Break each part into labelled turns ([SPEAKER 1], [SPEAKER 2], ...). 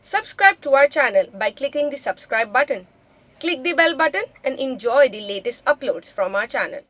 [SPEAKER 1] Subscribe to our channel by clicking the subscribe button. Click the bell button and enjoy the latest uploads from our channel.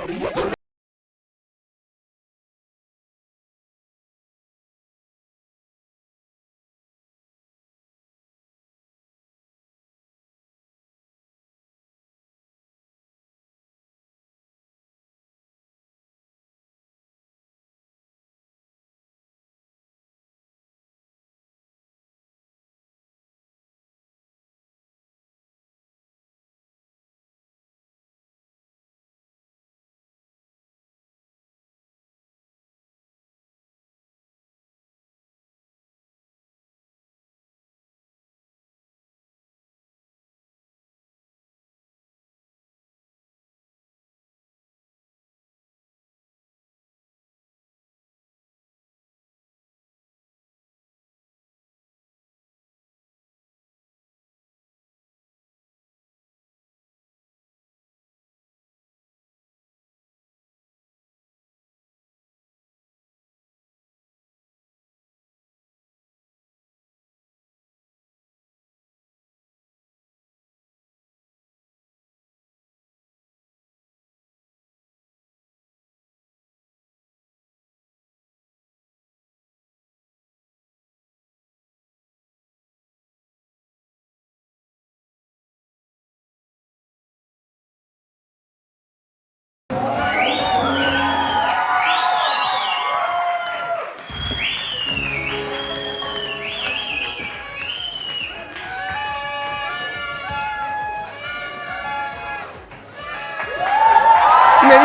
[SPEAKER 2] मेरी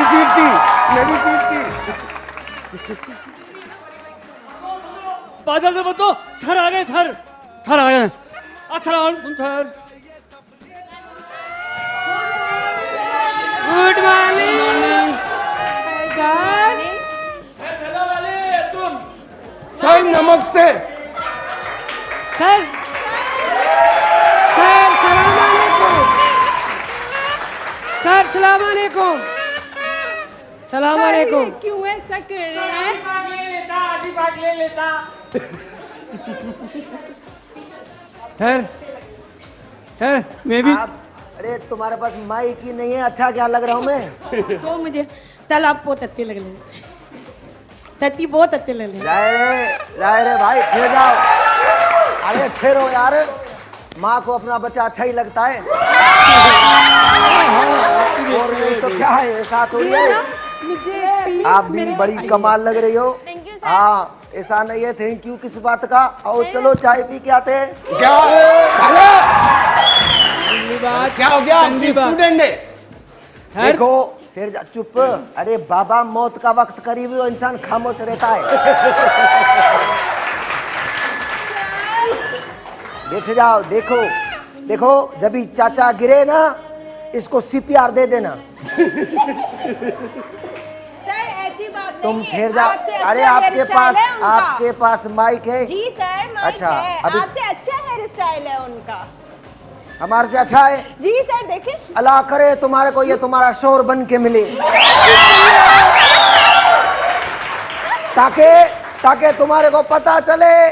[SPEAKER 2] seat थी, मेरी seat थी।
[SPEAKER 3] बादल से बतो थर आ गए, थर आ गए। तुम थर।
[SPEAKER 4] Good morning sir.
[SPEAKER 2] सर नमस्ते।
[SPEAKER 4] सर सर सलाम अलैकुम। सर सलाम अलैकुम। सलाम अलैकुम।
[SPEAKER 5] क्यों ऐसा कर रहे हैं?
[SPEAKER 3] आधी भाग ले लेता।
[SPEAKER 4] ठहर मैं भी।
[SPEAKER 6] अरे तुम्हारे पास माइक ही नहीं है, अच्छा क्या लग रहा हूँ मैं?
[SPEAKER 5] तो मुझे तालाब बहुत अच्छे लग रहे हैं, तत्ती बहुत अच्छे लग रहे हैं।
[SPEAKER 6] जाए रे भाई, फिर जाओ। अरे ठहरो यार, माँ को अपना बच्चा अच्छा ही लगता है। और नहीं तो क्या है, ऐसा थोड़ी है।
[SPEAKER 5] मुझे
[SPEAKER 6] आप भी बड़ी कमाल लग रही हो। हाँ, ऐसा नहीं है थैंक यू किस बात का। और चलो चाय पी के आते हैं।
[SPEAKER 2] क्या क्या हो गया? स्टूडेंट है।
[SPEAKER 6] देखो फिर चुप। अरे बाबा, मौत का वक्त करीब है, इंसान खामोश रहता है। बैठ जाओ। देखो देखो, जब भी चाचा गिरे ना, इसको सीपीआर दे देना।
[SPEAKER 7] सर ऐसी बात
[SPEAKER 6] तुम
[SPEAKER 7] नहीं है।
[SPEAKER 6] ठहर जाओ।
[SPEAKER 7] आपसे अच्छा
[SPEAKER 6] अरे आपके पास माइक है?
[SPEAKER 7] जी सर, माइक
[SPEAKER 6] अच्छा,
[SPEAKER 7] है।
[SPEAKER 6] अभी
[SPEAKER 7] आपसे अच्छा हेयर स्टाइल है उनका।
[SPEAKER 6] हमारे से अच्छा है?
[SPEAKER 7] जी सर, देखिए।
[SPEAKER 6] अल्लाह करे तुम्हारे को ये तुम्हारा शोर बन के मिले। ताकि तुम्हारे को पता चले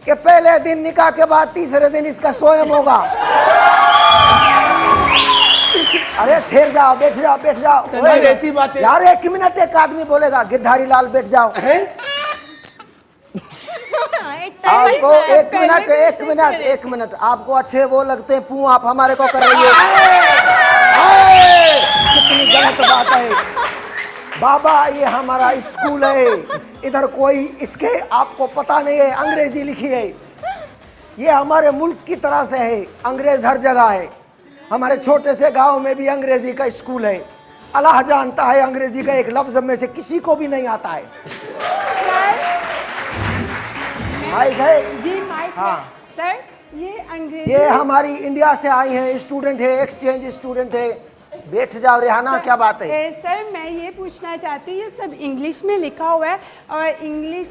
[SPEAKER 6] कि पहले दिन निकाह के बाद तीसरे दिन इसका स्वयं होगा। अरे ठहर जाओ, बैठ जाओ, बैठ जाओ।
[SPEAKER 2] सर, ऐसी बात है।
[SPEAKER 6] यार 1 मिनट, एक आदमी बोलेगा। गिरधारी लाल बैठ जाओ। आपको एक मिनट आपको अच्छे वो लगते हैं पू, आप हमारे को कर रही है। कितनी गलत बात है बाबा। ये हमारा स्कूल है, इधर कोई इसके आपको पता नहीं है अंग्रेजी लिखी है। ये हमारे मुल्क की तरह से है, अंग्रेज हर जगह है। हमारे छोटे से गांव में भी अंग्रेजी का स्कूल है। अल्लाह जानता है अंग्रेजी का एक लफ्ज में से किसी को भी नहीं आता है। माइक है?
[SPEAKER 5] जी माइक
[SPEAKER 6] हाँ।
[SPEAKER 5] है। सर ये अंग्रेजी।
[SPEAKER 6] ये हमारी इंडिया से आई है, स्टूडेंट है, एक्सचेंज स्टूडेंट है। बैठ जाओ रेहाना, क्या बात है?
[SPEAKER 5] सर मैं ये पूछना चाहती हूँ, ये सब इंग्लिश में लिखा हुआ है और इंग्लिश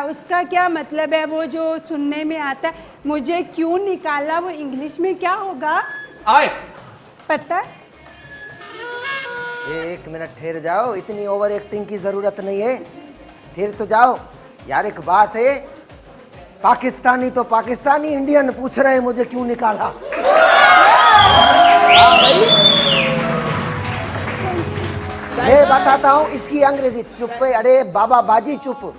[SPEAKER 5] उसका क्या मतलब है? वो जो सुनने में आता है, मुझे क्यों निकाला? वो इंग्लिश में क्या होगा
[SPEAKER 2] आए।
[SPEAKER 5] पता है?
[SPEAKER 6] एक मिनट ठहर जाओ, इतनी ओवर एक्टिंग की जरूरत नहीं है। ठहर तो जाओ यार। एक बात है, पाकिस्तानी तो पाकिस्तानी, इंडियन पूछ रहे हैं मुझे क्यों निकाला। ये बताता हूँ इसकी अंग्रेजी। चुप है, अरे बाबा बाजी चुप।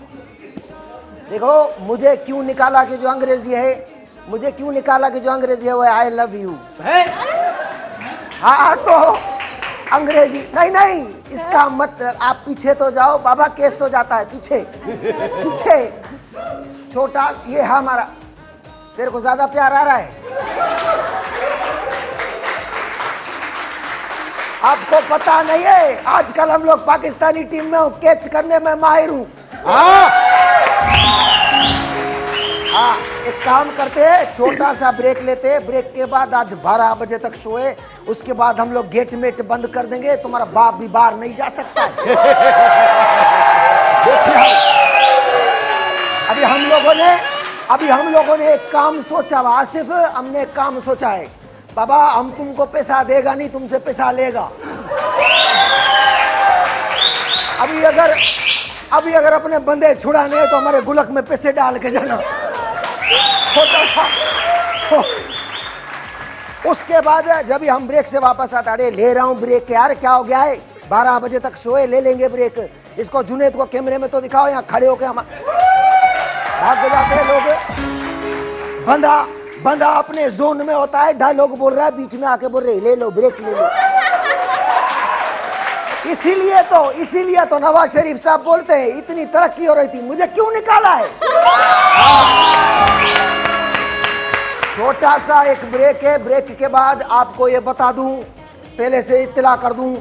[SPEAKER 6] देखो मुझे क्यों निकाला कि जो अंग्रेजी है, मुझे क्यों निकाला कि जो अंग्रेजी है वो आई लव यू है। हाँ तो अंग्रेजी नहीं नहीं, इसका मतलब आप पीछे तो जाओ बाबा, केस हो जाता है पीछे पीछे। छोटा ये है हमारा, तेरे को ज्यादा प्यार आ रहा है। आपको पता नहीं है आजकल हम लोग पाकिस्तानी टीम में कैच करने में माहिर हूं। हाँ एक काम करते हैं, छोटा सा ब्रेक लेते हैं, ब्रेक के बाद आज 12 बजे तक शो है, उसके बाद हम लोग गेट मेट बंद कर देंगे, तुम्हारा बाप भी बाहर नहीं जा सकता है। देखिए अभी हम लोगों ने एक काम सोचा, आसिफ हमने एक काम सोचा है। बाबा हम तुमको पैसा देगा नहीं, तुमसे पैसा लेगा। अभी अगर अपने बंदे छुड़ाने हैं तो हमारे गुलक में पैसे डाल के जाना। उसके बाद जब हम ब्रेक से वापस आते, अरे ले रहा हूं ब्रेक यार, क्या हो गया है, 12 बजे तक शो है, ले लेंगे ब्रेक। इसको जुनेद को कैमरे में तो दिखाओ, यहाँ खड़े होके हम भाग जाते हैं लोग। बंदा अपने जोन में होता है, डायलॉग बोल रहा है, बीच में आके बोल रहे ले लो ब्रेक ले लो। इसीलिए तो नवाज शरीफ साहब बोलते हैं इतनी तरक्की हो रही थी, मुझे क्यों निकाला है। छोटा सा एक ब्रेक है, ब्रेक के बाद आपको ये बता दूं, पहले से इत्तला कर दूं,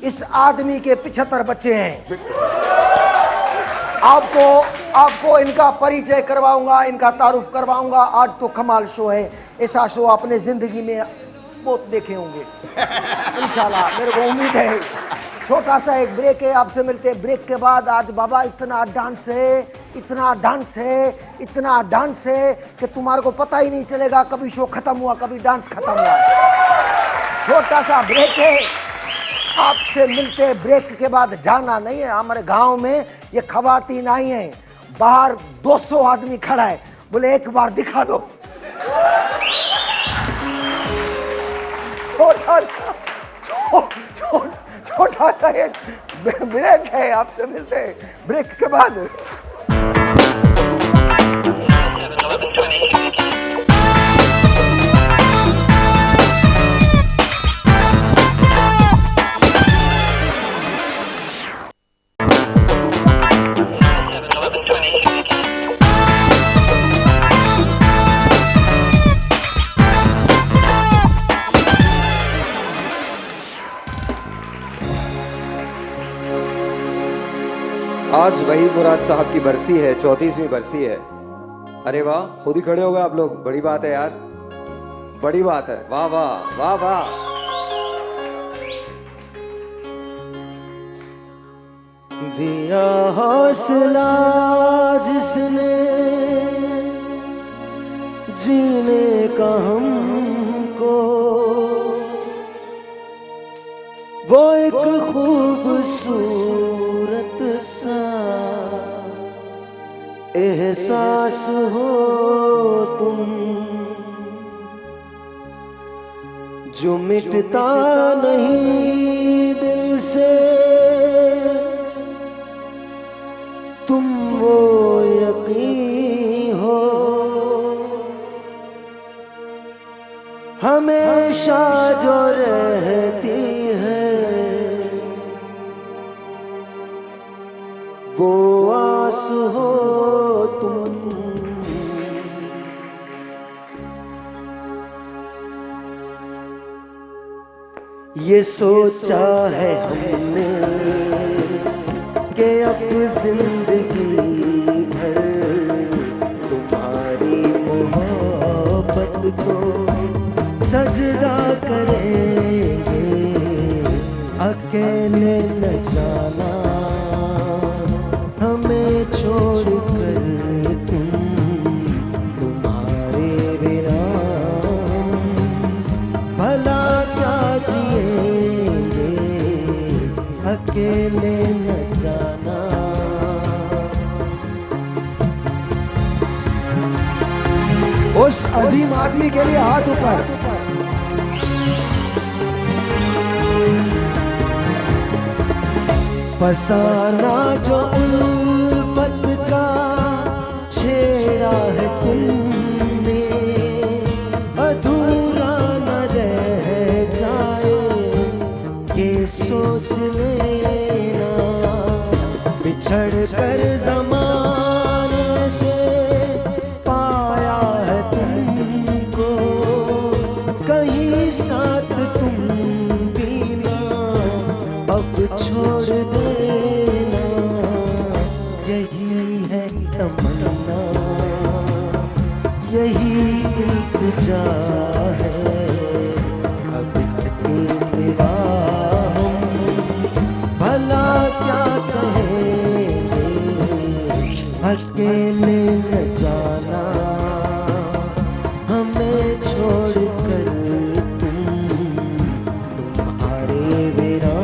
[SPEAKER 6] इस आदमी के 75 बच्चे हैं। आपको इनका परिचय करवाऊंगा, इनका तारुफ करवाऊंगा। आज तो कमाल शो है, ऐसा शो आपने जिंदगी में बहुत देखे होंगे इंशाल्लाह, मेरे को उम्मीद है। छोटा सा एक ब्रेक है, आपसे मिलते हैं ब्रेक के बाद। आज बाबा इतना डांस है कि तुम्हारे को पता ही नहीं चलेगा कभी शो खत्म हुआ कभी डांस खत्म हुआ। छोटा सा ब्रेक है, आपसे मिलते हैं ब्रेक के बाद। जाना नहीं है, हमारे गांव में ये खवातीन आई हैं, बाहर 200 आदमी खड़ा है, बोले एक बार दिखा दो। छोटा सा एक ब्रेक है, आपसे मिलते हैं ब्रेक के बाद।
[SPEAKER 8] आज वहीद मुराद साहब की बरसी है, 34वीं बरसी है। अरे वाह, खुद ही खड़े हो गए आप लोग, बड़ी बात है यार, बड़ी बात है। वाह वाह वाह वाह।
[SPEAKER 6] दिया हौसला जिसने जीने का हमको, वो एक खूबसूरत सा एहसास हो तुम, जो मिटता नहीं दिल से, तुम वो यकीन हो, हमेशा जो रहती है वो आस हो तुम। ये सोचा है हमने कि अब जिंदगी भर तुम्हारी मोहब्बत को सजदा करेंगे, अकेले न जाना हमें छोड़कर तुम, तुम्हारे बिना भला क्या जिएंगे, अकेले न जाना। उस अजीम आदमी के लिए हाथ ऊपर। फसाना जो उल्फत का छेड़ा है तुमने, अधूरा न रह जाए ये सोच लेना। बिछड़ कर ज़माने से पाया है तुमको, कहीं साथ तुम भी ना अब छोड़ देना। यही है तमन्ना, यही इल्तिजा है, अब इसके सिवा हम भला क्या कहेंगे। अकेले न जाना हमें छोड़कर तुम्हारे बिना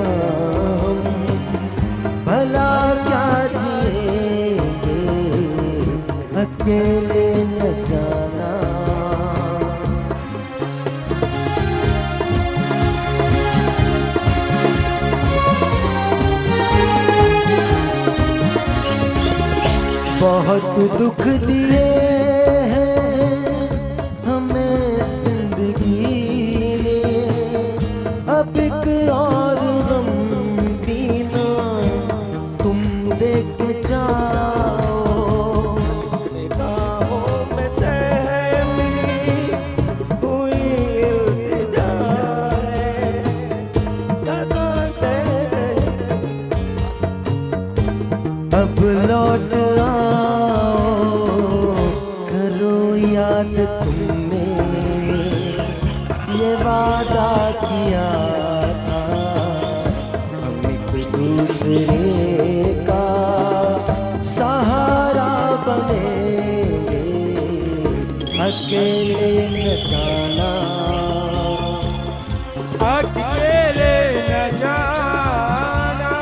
[SPEAKER 6] हम भला क्या जिएंगे। अकेले न जाना। बहुत दुख दिए हैं हमें जिंदगी ने, अब एक और गम पीना तुम देख जाओ। निगाहों में तहमी हुई इल्तिजा है, अब लौट याद तुमने ये वादा किया था, हम एक दूसरे का सहारा बनेंगे। अकेले न जाना, अकेले न जाना,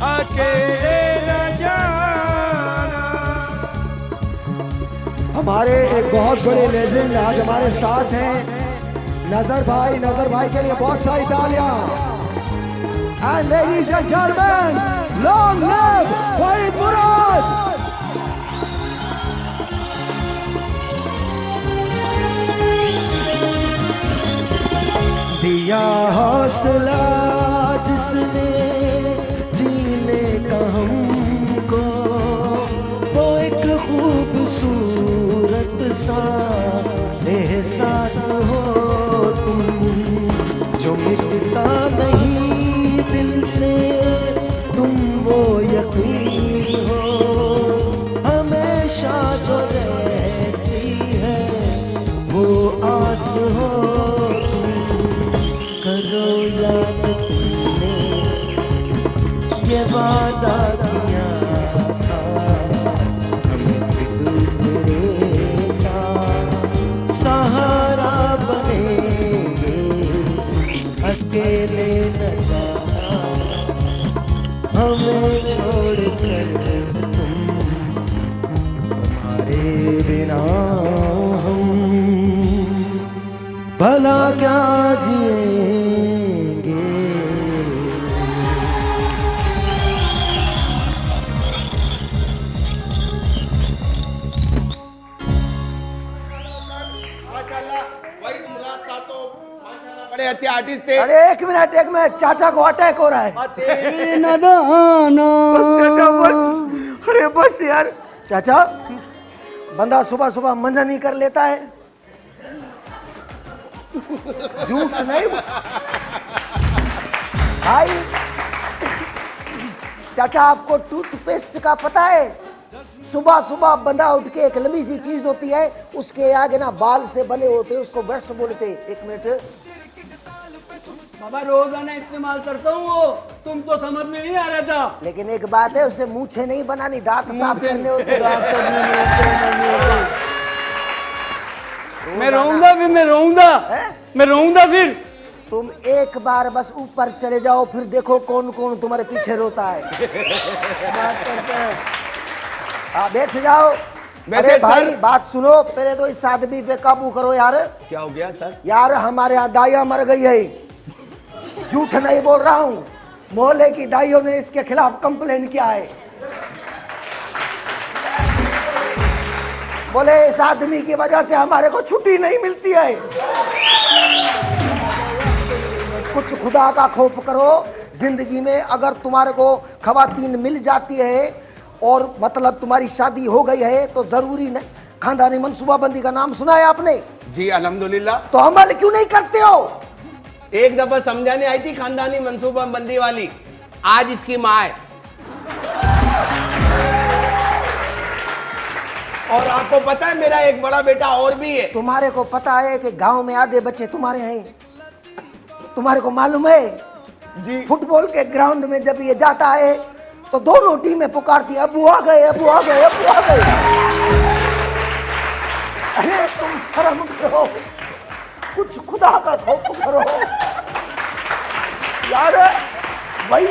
[SPEAKER 6] अकेले न जाना। हमारे एक बहुत बड़े लेजेंड आज हमारे साथ हैं नजर भाई। नजर भाई के लिए बहुत सारी तालियां। And ladies and gentleman, long live Waheed Murad. दिया हौसला जिसने जीने का हमको, वो एक खूबसूरत सा एहसास हो तुम, जो मिटता नहीं दिल से तुम वो यकीन हो, हमेशा जो रहती है वो आस हो तुम। करो याद तुमने ये वादा किया था, सहारा बनेंगे। अकेले न जाना हमें छोड़कर तुम्हारे बिना हम भला क्या जिएंगे।
[SPEAKER 2] वहीद मुराद साहब तो माशाल्लाह बड़े अच्छे आर्टिस्ट थे।
[SPEAKER 6] अरे एक मिनट, चाचा को अटैक हो रहा है। अरे बस यार चाचा, बंदा सुबह सुबह मंजन ही कर लेता है। झूठ नहीं भाई। चाचा आपको टूथपेस्ट का पता है? सुबह सुबह बंदा उठ के एक लंबी सी चीज होती है, उसके आगे ना बाल से बने होते हैं, उसको ब्रश बोलते हैं। एक मिनट
[SPEAKER 3] बाबा, रोजाना इस्तेमाल करता हूँ वो, तुम तो समझ में नहीं आ रहा था।
[SPEAKER 6] लेकिन एक बात है, उसे मूछे नहीं बनानी, दांत साफ करने होते हैं।
[SPEAKER 3] मैं रोऊंगा फिर, मैं रोऊंगा फिर।
[SPEAKER 6] तुम एक बार बस ऊपर चले जाओ, फिर देखो कौन कौन तुम्हारे पीछे रोता है। बात करते हैं। हाँ बैठ जाओ। अरे भाई बात सुनो, पहले तो इस आदमी पे काबू करो यार।
[SPEAKER 2] क्या हो गया सर?
[SPEAKER 6] यार हमारे यहाँ दाया मर गई है, झूठ नहीं बोल रहा हूँ। मोहल्ले की दाइयों ने इसके खिलाफ कंप्लेन किया है। बोले इस आदमी की वजह से हमारे को छुट्टी नहीं मिलती है। कुछ खुदा का खौफ करो। जिंदगी में अगर तुम्हारे को खवातीन मिल जाती है और मतलब तुम्हारी शादी हो गई है तो जरूरी नहीं। खानदानी मनसूबाबंदी का नाम सुना है आपने?
[SPEAKER 2] जी अल्हम्दुलिल्लाह।
[SPEAKER 6] तो अमल क्यों नहीं करते हो?
[SPEAKER 2] एक दफा समझाने आई थी खानदानी मंसूबाबंदी वाली, आज इसकी माँ है। और आपको पता है मेरा एक बड़ा बेटा और भी है।
[SPEAKER 6] तुम्हारे को पता है कि गांव में आधे बच्चे तुम्हारे हैं? तुम्हारे को मालूम है?
[SPEAKER 2] जी।
[SPEAKER 6] फुटबॉल के ग्राउंड में जब ये जाता है तो दोनों टीमें पुकारती है, अबू आ गए, अबू आ गए, अबू आ गए। अरे तुम शर्म करो, कुछ खुदा का खौफ करो यार। भाई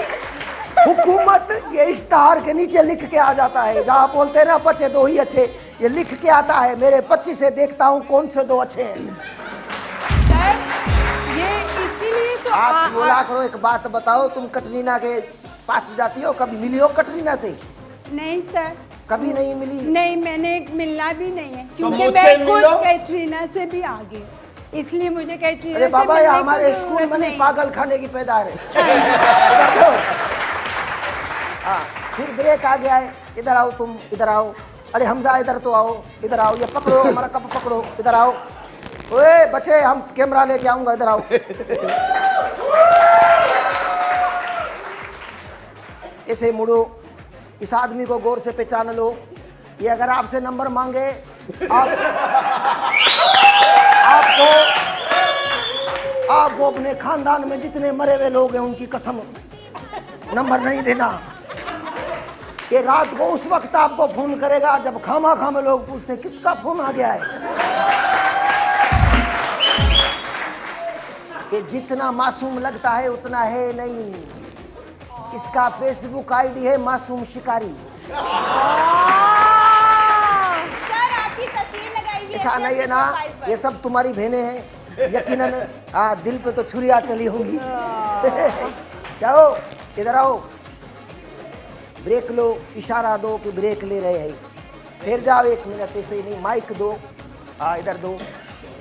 [SPEAKER 6] हुकूमत ये इश्तहार के नीचे लिख के आ जाता है, जहाँ बोलते हैं ना बच्चे दो ही अच्छे, ये लिख के आता है। मेरे 25 से देखता हूँ कौन से दो अच्छे हैं।
[SPEAKER 5] सर ये इसीलिए तो
[SPEAKER 6] आप बोला करो। एक बात बताओ, तुम कटरीना के पास जाती हो, कभी मिली हो कटरीना से?
[SPEAKER 5] नहीं सर,
[SPEAKER 6] कभी नहीं मिली?
[SPEAKER 5] नहीं, मैंने मिलना भी नहीं है क्योंकि
[SPEAKER 2] मुझसे
[SPEAKER 5] मैं खुद
[SPEAKER 2] मिलो।
[SPEAKER 5] कैटरीना से भी आगे हूँ, इसलिए मुझे कैटरीना
[SPEAKER 6] अरे
[SPEAKER 5] से
[SPEAKER 6] बाबा ये
[SPEAKER 5] मिलने की
[SPEAKER 6] हमारे
[SPEAKER 5] जरूरत
[SPEAKER 6] स्कूल में नहीं,
[SPEAKER 5] नहीं।
[SPEAKER 6] पागल खाने की पैदार है। हाँ, फिर ब्रेक आ गया है। इधर आओ, तुम इधर आओ। अरे हमजा इधर तो आओ, इधर आओ। ये पकड़ो, हमारा कप पकड़ो, इधर आओ। ओए बच्चे, हम कैमरा लेके आऊंगा, इधर आओ। ऐसे मुड़ो, इस आदमी को गौर से पहचान लो। ये अगर आपसे नंबर मांगे आपको अपने खानदान में जितने मरे हुए लोग हैं उनकी कसम नंबर नहीं देना। ये रात को उस वक्त आपको फोन करेगा जब खामा खामा लोग पूछते हैं किसका फोन आ गया है। ये जितना मासूम लगता है उतना है नहीं। इसका फेसबुक आईडी है मासूम शिकारी।
[SPEAKER 7] सर आपकी तस्वीर लगाई हुई
[SPEAKER 6] ऐसा नहीं है ना, ये सब तुम्हारी बहनें हैं यकीनन। दिल पे तो छुरियां चली होंगी। जाओ इधर आओ, ब्रेक लो, इशारा दो कि ब्रेक ले रहे हैं। फिर जाओ 1 मिनट, ऐसे ही नहीं, माइक दो। इधर दो,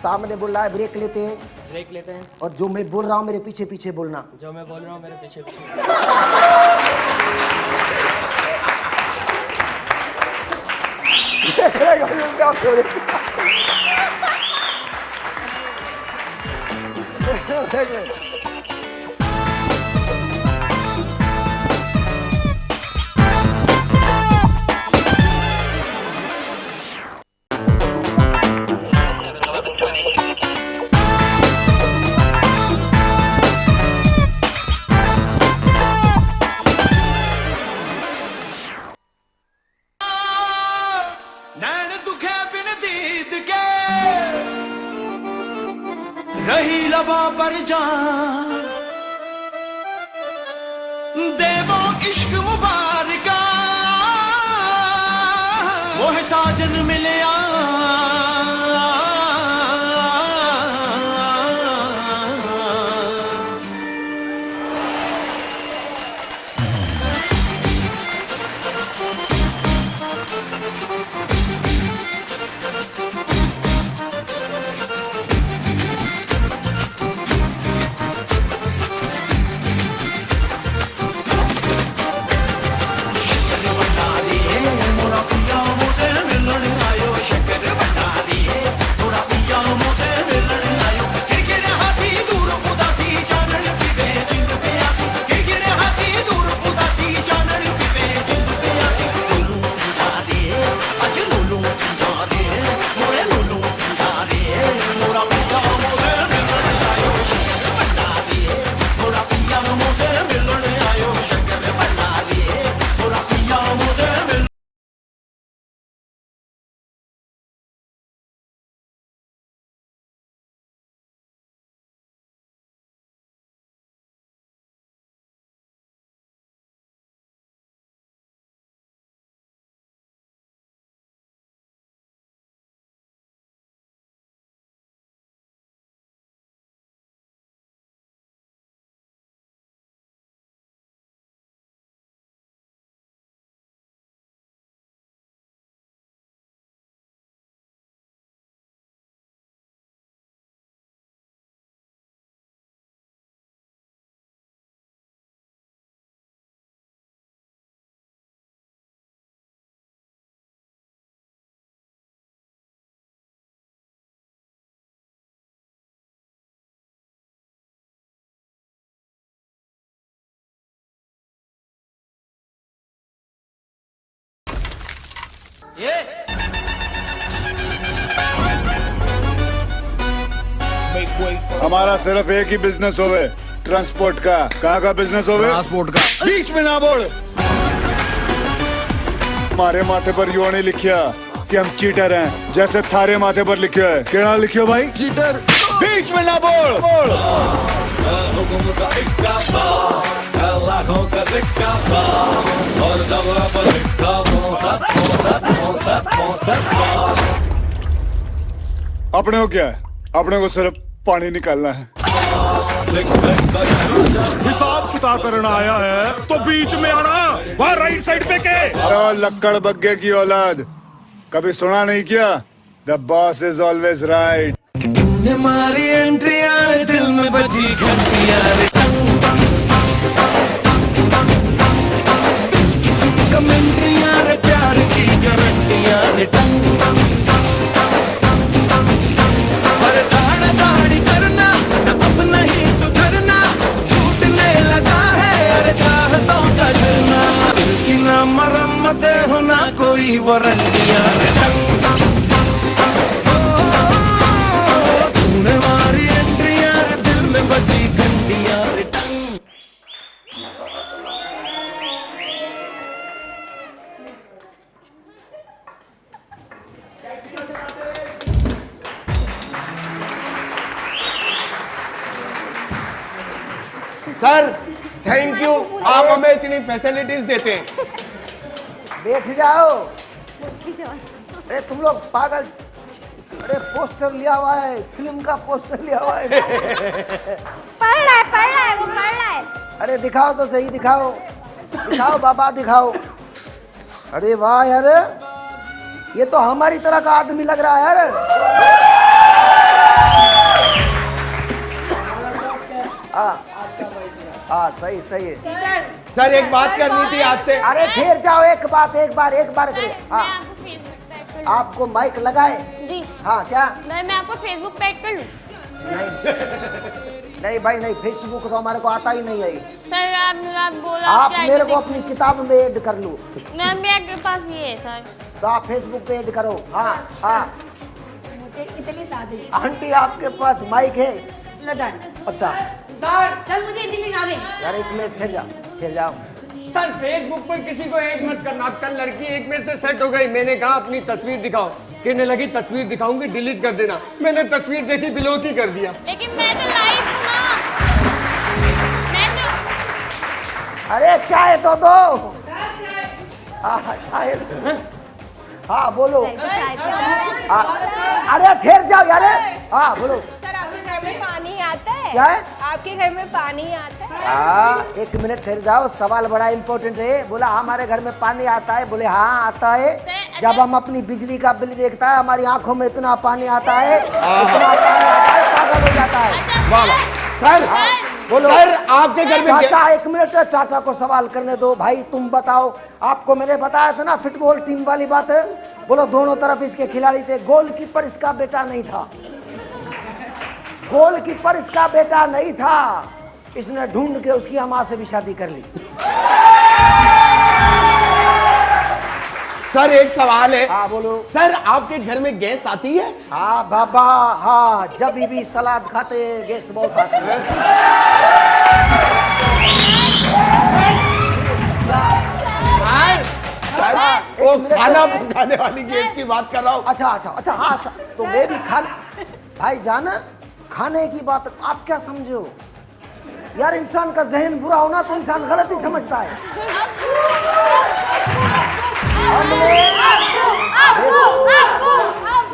[SPEAKER 6] सामने बोल रहा है ब्रेक लेते हैं।
[SPEAKER 4] ब्रेक लेते हैं।
[SPEAKER 6] और जो मैं बोल रहा हूँ मेरे पीछे पीछे बोलना।
[SPEAKER 4] जो मैं बोल रहा हूँ मेरे पीछे पीछे।
[SPEAKER 3] नैन दुखे बिन दीद के रही लबा पर जान देवो इश्क मुबारका वो है साजन मिले मोरा पिया मुझे मिलन आयो
[SPEAKER 9] हमारा सिर्फ एक ही बिजनेस होवे, ट्रांसपोर्ट का। कहाँ का बिजनेस होवे? ट्रांसपोर्ट का। बीच में ना बोल। हमारे माथे पर यो नहीं लिखिया कि हम चीटर हैं, जैसे थारे माथे पर लिखियो है। क्या लिखियो भाई? चीटर। बीच में ना बोल। अपने को क्या है? अपने को सिर्फ पानी निकालना है। हिसाब किताब करना आया है तो बीच में आना। वहाँ राइट साइड पे के। अरे लक्कड़ बग्गे की औलाद, कभी सुना नहीं क्या? The boss is always right.
[SPEAKER 10] हमारी एंट्री आए दिल में बजी घंटियां रे, किसी कमेंट्रियां रे, प्यार की गारंटियां रे। पर दाढ़ दाढ़ी करना न अपना ही सुधरना, टूटने लगा है अरे चाहतों का झरना। दिल की ना मरम्मत हो ना कोई वारंटियां रे। हमारी एंट्रियां रे दिल में बजी घंटियां रे।
[SPEAKER 2] सर थैंक यू, आप हमें इतनी फैसिलिटीज देते हैं।
[SPEAKER 6] बैठ जाओ। अरे तुम लोग पागल, अरे पोस्टर लिया हुआ है, फिल्म का पोस्टर लिया हुआ है।
[SPEAKER 7] पढ़ रहा है वो पढ़ रहा है।
[SPEAKER 6] अरे दिखाओ तो सही, दिखाओ दिखाओ बाबा दिखाओ। अरे वाह यार, ये तो हमारी तरह का आदमी लग रहा है यार। हाँ सही सही है।
[SPEAKER 2] सर एक बात करनी थी आपसे।
[SPEAKER 6] अरे ठहर जाओ, एक बार करें। हाँ आपको माइक लगाए
[SPEAKER 7] जी।
[SPEAKER 6] हाँ क्या?
[SPEAKER 7] मैं आपको फेसबुक पे ऐड कर लूं?
[SPEAKER 6] नहीं भाई नहीं, फेसबुक तो हमारे को आता ही नहीं है।
[SPEAKER 7] सर आप बोला
[SPEAKER 6] आप मेरे को अपनी किताब में ऐड कर लो।
[SPEAKER 7] मेरे पास ये है सर।
[SPEAKER 6] तो आप फेसबुक पे ऐड करो। हाँ हाँ आंटी आपके पास माइक है? अच्छा
[SPEAKER 3] सर मुझे इतनी आ गई।
[SPEAKER 6] यार एक मिनट ठहर जाओ।
[SPEAKER 3] सर फेसबुक पर किसी को ऐड मत करना। कल लड़की एक मिनट से सेट हो गई, मैंने कहा अपनी तस्वीर दिखाओ, कहने लगी तस्वीर दिखाऊंगी डिलीट कर देना। मैंने तस्वीर देखी, ब्लॉक ही कर दिया।
[SPEAKER 7] लेकिन मैं तो लाइव हूं ना। मैं तो
[SPEAKER 6] अरे चाय तो दो। चाय। हाँ बोलो। अरे ठहर जाओ यार। हाँ बोलो।
[SPEAKER 7] सर आपके घर में पानी आता है?
[SPEAKER 6] क्या है?
[SPEAKER 7] आपके घर में पानी आता है?
[SPEAKER 6] हाँ एक मिनट ठहर जाओ, सवाल बड़ा इम्पोर्टेंट है। बोला हमारे घर में पानी आता है? बोले हाँ आता है। जब हम अपनी बिजली का बिल देखता है हमारी आंखों में इतना पानी आता है, इतना पानी आता है, पागल हो जाता है।
[SPEAKER 2] सर
[SPEAKER 6] बोलो।
[SPEAKER 2] सर आपके घर में
[SPEAKER 6] चाचा एक मिनट, चाचा को सवाल करने दो। भाई तुम बताओ, आपको मैंने बताया था ना फुटबॉल टीम वाली बात है। बोलो दोनों तरफ इसके खिलाड़ी थे, गोलकीपर इसका बेटा नहीं था। गोलकीपर इसका बेटा नहीं था, इसने ढूंढ के उसकी अम्मा से भी शादी कर ली।
[SPEAKER 2] सर एक सवाल है।
[SPEAKER 6] हाँ बोलो।
[SPEAKER 2] सर आपके घर में गैस आती है?
[SPEAKER 6] हाँ बाबा हाँ, जब भी सलाद खाते गैस बहुत आती है।
[SPEAKER 2] वो खाना पकाने वाली गैस की बात कर रहा हूँ।
[SPEAKER 6] अच्छा हाँ तो मैं भी खाने, भाई जाना खाने की बात आप क्या समझो यार। इंसान का जहन बुरा होना तो इंसान गलत ही समझता है।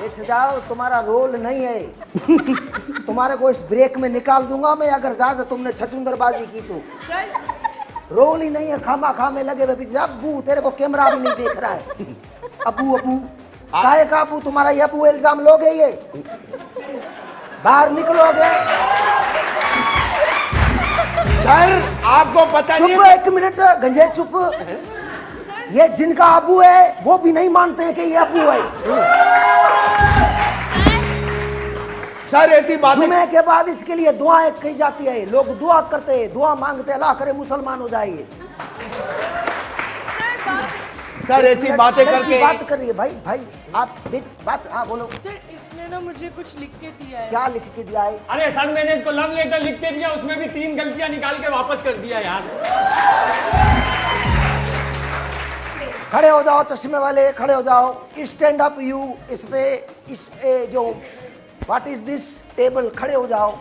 [SPEAKER 6] बैठ जाओ, तुम्हारा रोल नहीं है। तुम्हारे को इस ब्रेक में निकाल दूंगा मैं अगर ज्यादा तुमने छछुंदरबाजी की तो। रोल ही नहीं है, खामा खामे लगे हुए पीछे। अबू तेरे को कैमरा भी नहीं देख रहा है। अबू काहे का अबू? तुम्हारा ये अबू इल्जाम लोगे, ये बाहर निकलोगे।
[SPEAKER 2] सर आपको पता नहीं
[SPEAKER 6] चुप एक मिनट गंजे चुप। ये जिनका अबू है वो भी नहीं मानते हैं कि ये अबू है।
[SPEAKER 2] सर ऐसी बात
[SPEAKER 6] जुमे के बाद इसके लिए दुआएं की जाती है, लोग दुआ करते हैं, दुआ मांगते हैं, अल्लाह करे मुसलमान हो जाइए।
[SPEAKER 2] सर ऐसी बातें करके
[SPEAKER 6] बात कर रही है भाई भाई आप देख बात। हाँ बोलो।
[SPEAKER 5] सर इसने ना मुझे कुछ लिख के दिया है।
[SPEAKER 6] क्या लिख के दिया है?
[SPEAKER 3] अरे सर मैंने तो लव लेटर लिख के दिया, उसमें भी 3 गलतियां निकाल के वापस कर दिया यार।
[SPEAKER 6] खड़े हो जाओ चश्मे वाले, खड़े हो जाओ। Stand up you. इस पे जो व्हाट इज दिस टेबल, खड़े हो जाओ।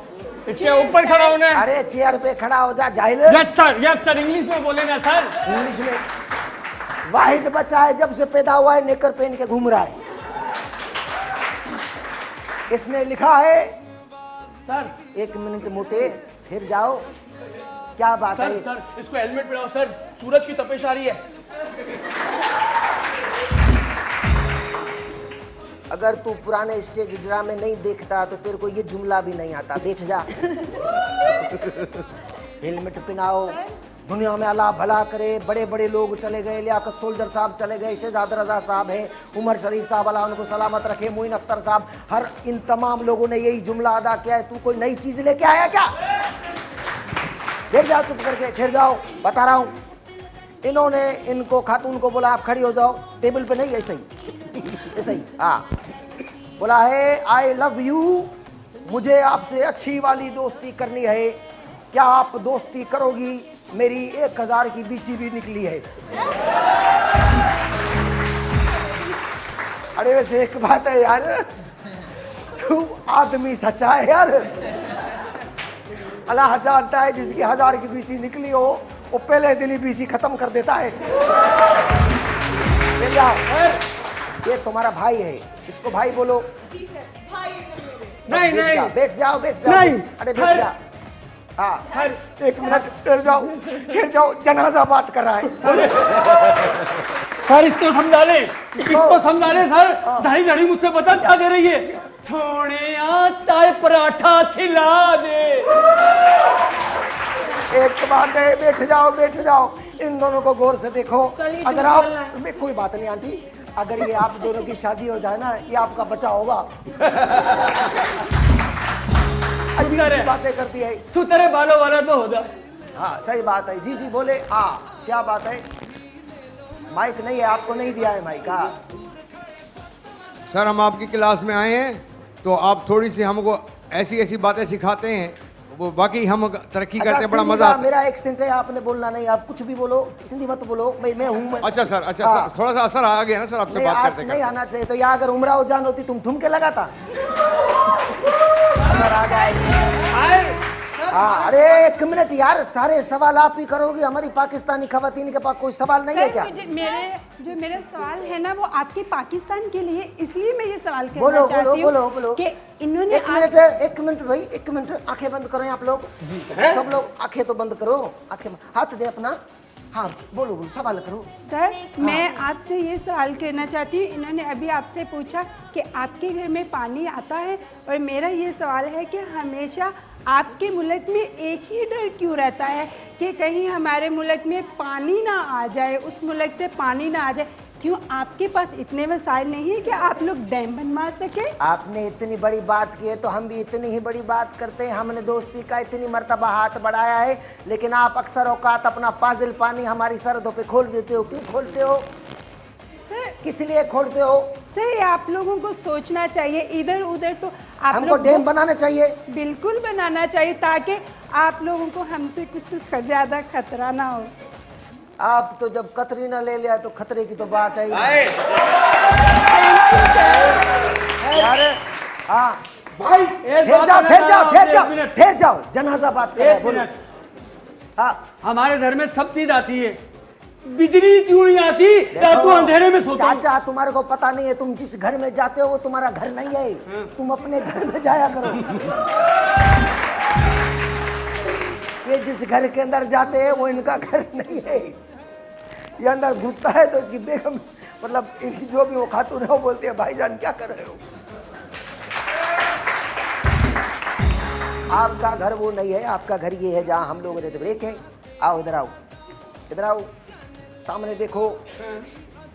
[SPEAKER 3] इसके ऊपर खड़ा होना है।
[SPEAKER 6] अरे चेयर पे खड़ा हो जा जाहिल।
[SPEAKER 3] यस सर इंग्लिश में बोले ना सर।
[SPEAKER 6] इंग्लिश में। वाहिद बच्चा है जब से पैदा हुआ है नेकर पहन के घूम रहा है। इसने लिखा है
[SPEAKER 3] सर
[SPEAKER 6] 1 मिनट मोटे, फिर जाओ। क्या बात है?
[SPEAKER 4] सर इसको हेलमेट पहनाओ सर, सूरज की तपिश आ रही है।
[SPEAKER 6] अगर तू पुराने स्टेज ड्रामे नहीं देखता तो तेरे को ये जुमला भी नहीं आता। बैठ जा। हेलमेट पहनाओ। दुनिया में अल्लाह भला करे। बड़े बड़े लोग चले गए, लियाकत सोल्जर साहब चले गए, शहजाद रजा साहब है, उमर शरीफ साहब अल्लाह उनको सलामत रखे, मोइन अख्तर साहब, हर इन तमाम लोगों ने यही जुमला अदा किया है। तू कोई नई चीज लेके आया क्या? फिर जाओ चुप करके, फिर जाओ। बता रहा हूँ इन्होंने इनको खातून को बोला आप खड़ी हो जाओ। टेबल पे नहीं, ऐसे ही। हाँ बोला है आई लव यू, मुझे आपसे अच्छी वाली दोस्ती करनी है, क्या आप दोस्ती करोगी? मेरी 1000 की बीसी भी निकली है। अरे वैसे एक बात है यार, तू आदमी सच्चा है यार। अल्लाह जानता है जिसकी 1000 की बीसी निकली हो वो पहले दिन ही बीसी खत्म कर देता है। ये तुम्हारा भाई है, इसको भाई बोलो।
[SPEAKER 3] नहीं
[SPEAKER 6] बैठ जाओ
[SPEAKER 3] नहीं।
[SPEAKER 6] अरे बैठ जा। हाँ 1 मिनट फिर जाओ। जनाजा बात कर रहा है।
[SPEAKER 3] सर इसको समझा ले सर। धड़ी मुझसे पता क्या दे रही है? थोड़े चाय पराठा खिला दे।
[SPEAKER 6] एक बात है, बैठ जाओ। इन दोनों को गौर से देखो। अगर आप कोई बात नहीं आंटी, अगर ये आप दोनों की शादी हो जाए ना, ये आपका बच्चा होगा। अच्छी बातें करती है
[SPEAKER 3] तू, तेरे बालों वाला तो होगा।
[SPEAKER 6] हाँ सही बात है। जी बोले। हाँ क्या बात है? माइक नहीं है, आपको नहीं दिया है माइक। हाँ
[SPEAKER 9] सर हम आपकी क्लास में आए हैं तो आप थोड़ी सी हमको ऐसी बातें सिखाते हैं, वो बाकी हम तरक्की करते हैं, बड़ा मजा आता है।
[SPEAKER 6] मेरा एक्सेंट है, आपने बोलना नहीं। आप कुछ भी बोलो, सिंधी मत बोलो। मैं हूँ।
[SPEAKER 9] अच्छा सर थोड़ा सा असर आ गया ना सर आपसे बात करते
[SPEAKER 6] नहीं आना चाहिए। तो यहाँ अगर उमराव जान होती तुम ठुमके लगाता। असर आ जाए। हाँ अरे 1 मिनट यार, सारे सवाल आप ही करोगे। हमारी पाकिस्तानी खवातीन के पास कोई सवाल नहीं है क्या?
[SPEAKER 5] मेरा सवाल है ना वो आपके पाकिस्तान के लिए, इसलिए मैं ये सवाल करना चाहती हूँ।
[SPEAKER 6] बोलो।
[SPEAKER 5] कि इन्होंने
[SPEAKER 6] 1 मिनट भाई, 1 मिनट। आंखें बंद करो आप लोग। सब लोग आंखें तो बंद करो। आंखें, हाथ दे अपना। हाँ बोलो सवाल करो।
[SPEAKER 5] सर मैं आपसे ये सवाल करना चाहती हूँ। इन्होंने अभी आपसे पूछा कि आपके घर में पानी आता है, और मेरा ये सवाल है कि हमेशा आपके मुल्क में एक ही डर क्यों रहता है कि कहीं हमारे मुल्क में पानी ना आ जाए, उस मुल्क से पानी ना आ जाए? क्यों आपके पास इतने वसाइल नहीं है कि आप लोग डैम बनवा सके?
[SPEAKER 6] आपने इतनी बड़ी बात की है तो हम भी इतनी ही बड़ी बात करते हैं। हमने दोस्ती का इतनी मर्तबा हाथ बढ़ाया है, लेकिन आप अक्सर औकात अपना फाजिल पानी हमारी सरहदों पे खोल देते हो। क्यों खोलते हो? किस लिए खोलते हो?
[SPEAKER 5] सर आप लोगों को सोचना चाहिए। इधर उधर तो आप
[SPEAKER 6] हमको डैम बनाना चाहिए।
[SPEAKER 5] बिल्कुल बनाना चाहिए, ताकि आप लोगों को हमसे कुछ ज्यादा खतरा ना हो।
[SPEAKER 6] आप तो जब कतरीना ले लिया तो खतरे की तो बात है। हाँ भाई ठहर जाओ। जनाजा बात कर रहे हैं। हाँ
[SPEAKER 3] हमारे घर में सब चीज आती है, बिजली क्यों नहीं आती? रात को अंधेरे में सोता हूं।
[SPEAKER 6] चाचा तुम्हारे को पता नहीं है, तुम जिस घर में जाते हो वो तुम्हारा घर नहीं है। तुम अपने घर में जाया करो। ये जिस घर के अंदर जाते हैं वो इनका घर नहीं है। ये अंदर घुसता है तो इसकी बेगम, मतलब इनकी जो भी वो खातून है वो बोलती है भाईजान क्या कर रहे हो? आपका घर वो नहीं है। आपका घर ये है जहाँ हम लोग रहते। ब्रेक है। आओ इधर आओ, इधर आओ, सामने देखो।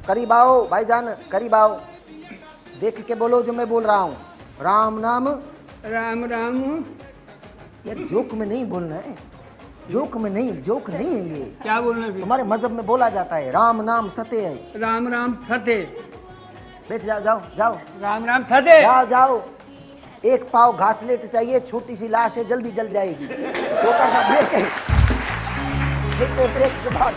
[SPEAKER 6] करीब आओ भाईजान, करीब आओ। देख के बोलो जो मैं बोल रहा हूँ। राम नाम
[SPEAKER 3] राम राम।
[SPEAKER 6] ये जोक में नहीं बोलना है। जोक में नहीं, जोक नहीं है ये।
[SPEAKER 3] क्या बोलना फिर?
[SPEAKER 6] हमारे मजहब में बोला जाता है राम नाम सत्य है।
[SPEAKER 3] राम राम फतेह।
[SPEAKER 6] बैठ जाओ, जाओ जाओ
[SPEAKER 3] राम राम फतेह।
[SPEAKER 6] जाओ जाओ। एक पाव घासलेट चाहिए, छोटी सी लाश है, जल्दी जल जाएगी। छोटा सा ब्रेक है, ब्रेक के बाद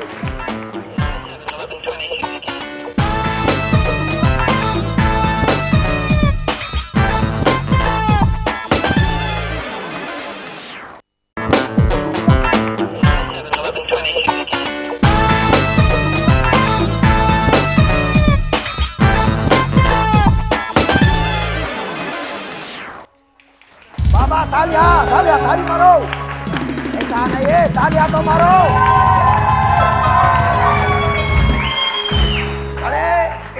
[SPEAKER 6] तालियां तालियां ताली मारो, ऐसा नहीं है, तालियां तो मारो। अरे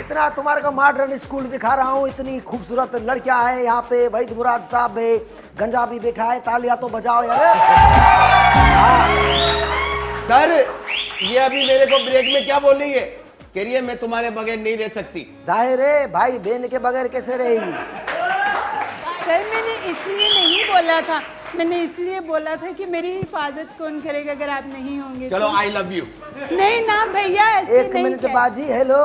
[SPEAKER 6] इतना तुम्हारे को मॉडर्न स्कूल दिखा रहा हूँ, इतनी खूबसूरत लड़कियां हैं यहाँ पे, वहीद मुराद साहब है, गंजा भी बैठा है, तालियां तो बजाओ यार।
[SPEAKER 2] सर ये अभी मेरे को ब्रेक में क्या बोल रही है? कह रही है मैं तुम्हारे बगैर नहीं रह सकती।
[SPEAKER 6] जाहिर है भाई, बहन के बगैर कैसे रहेगी?
[SPEAKER 5] सर मैंने इसलिए नहीं बोला था, मैंने इसलिए बोला था कि मेरी हिफाजत कौन करेगा अगर आप नहीं होंगे।
[SPEAKER 2] चलो
[SPEAKER 5] तो।
[SPEAKER 2] I love you.
[SPEAKER 5] नहीं ना भैया, ऐसे
[SPEAKER 6] एक
[SPEAKER 5] नहीं
[SPEAKER 6] मिनट
[SPEAKER 5] कह-
[SPEAKER 6] बाजी। हेलो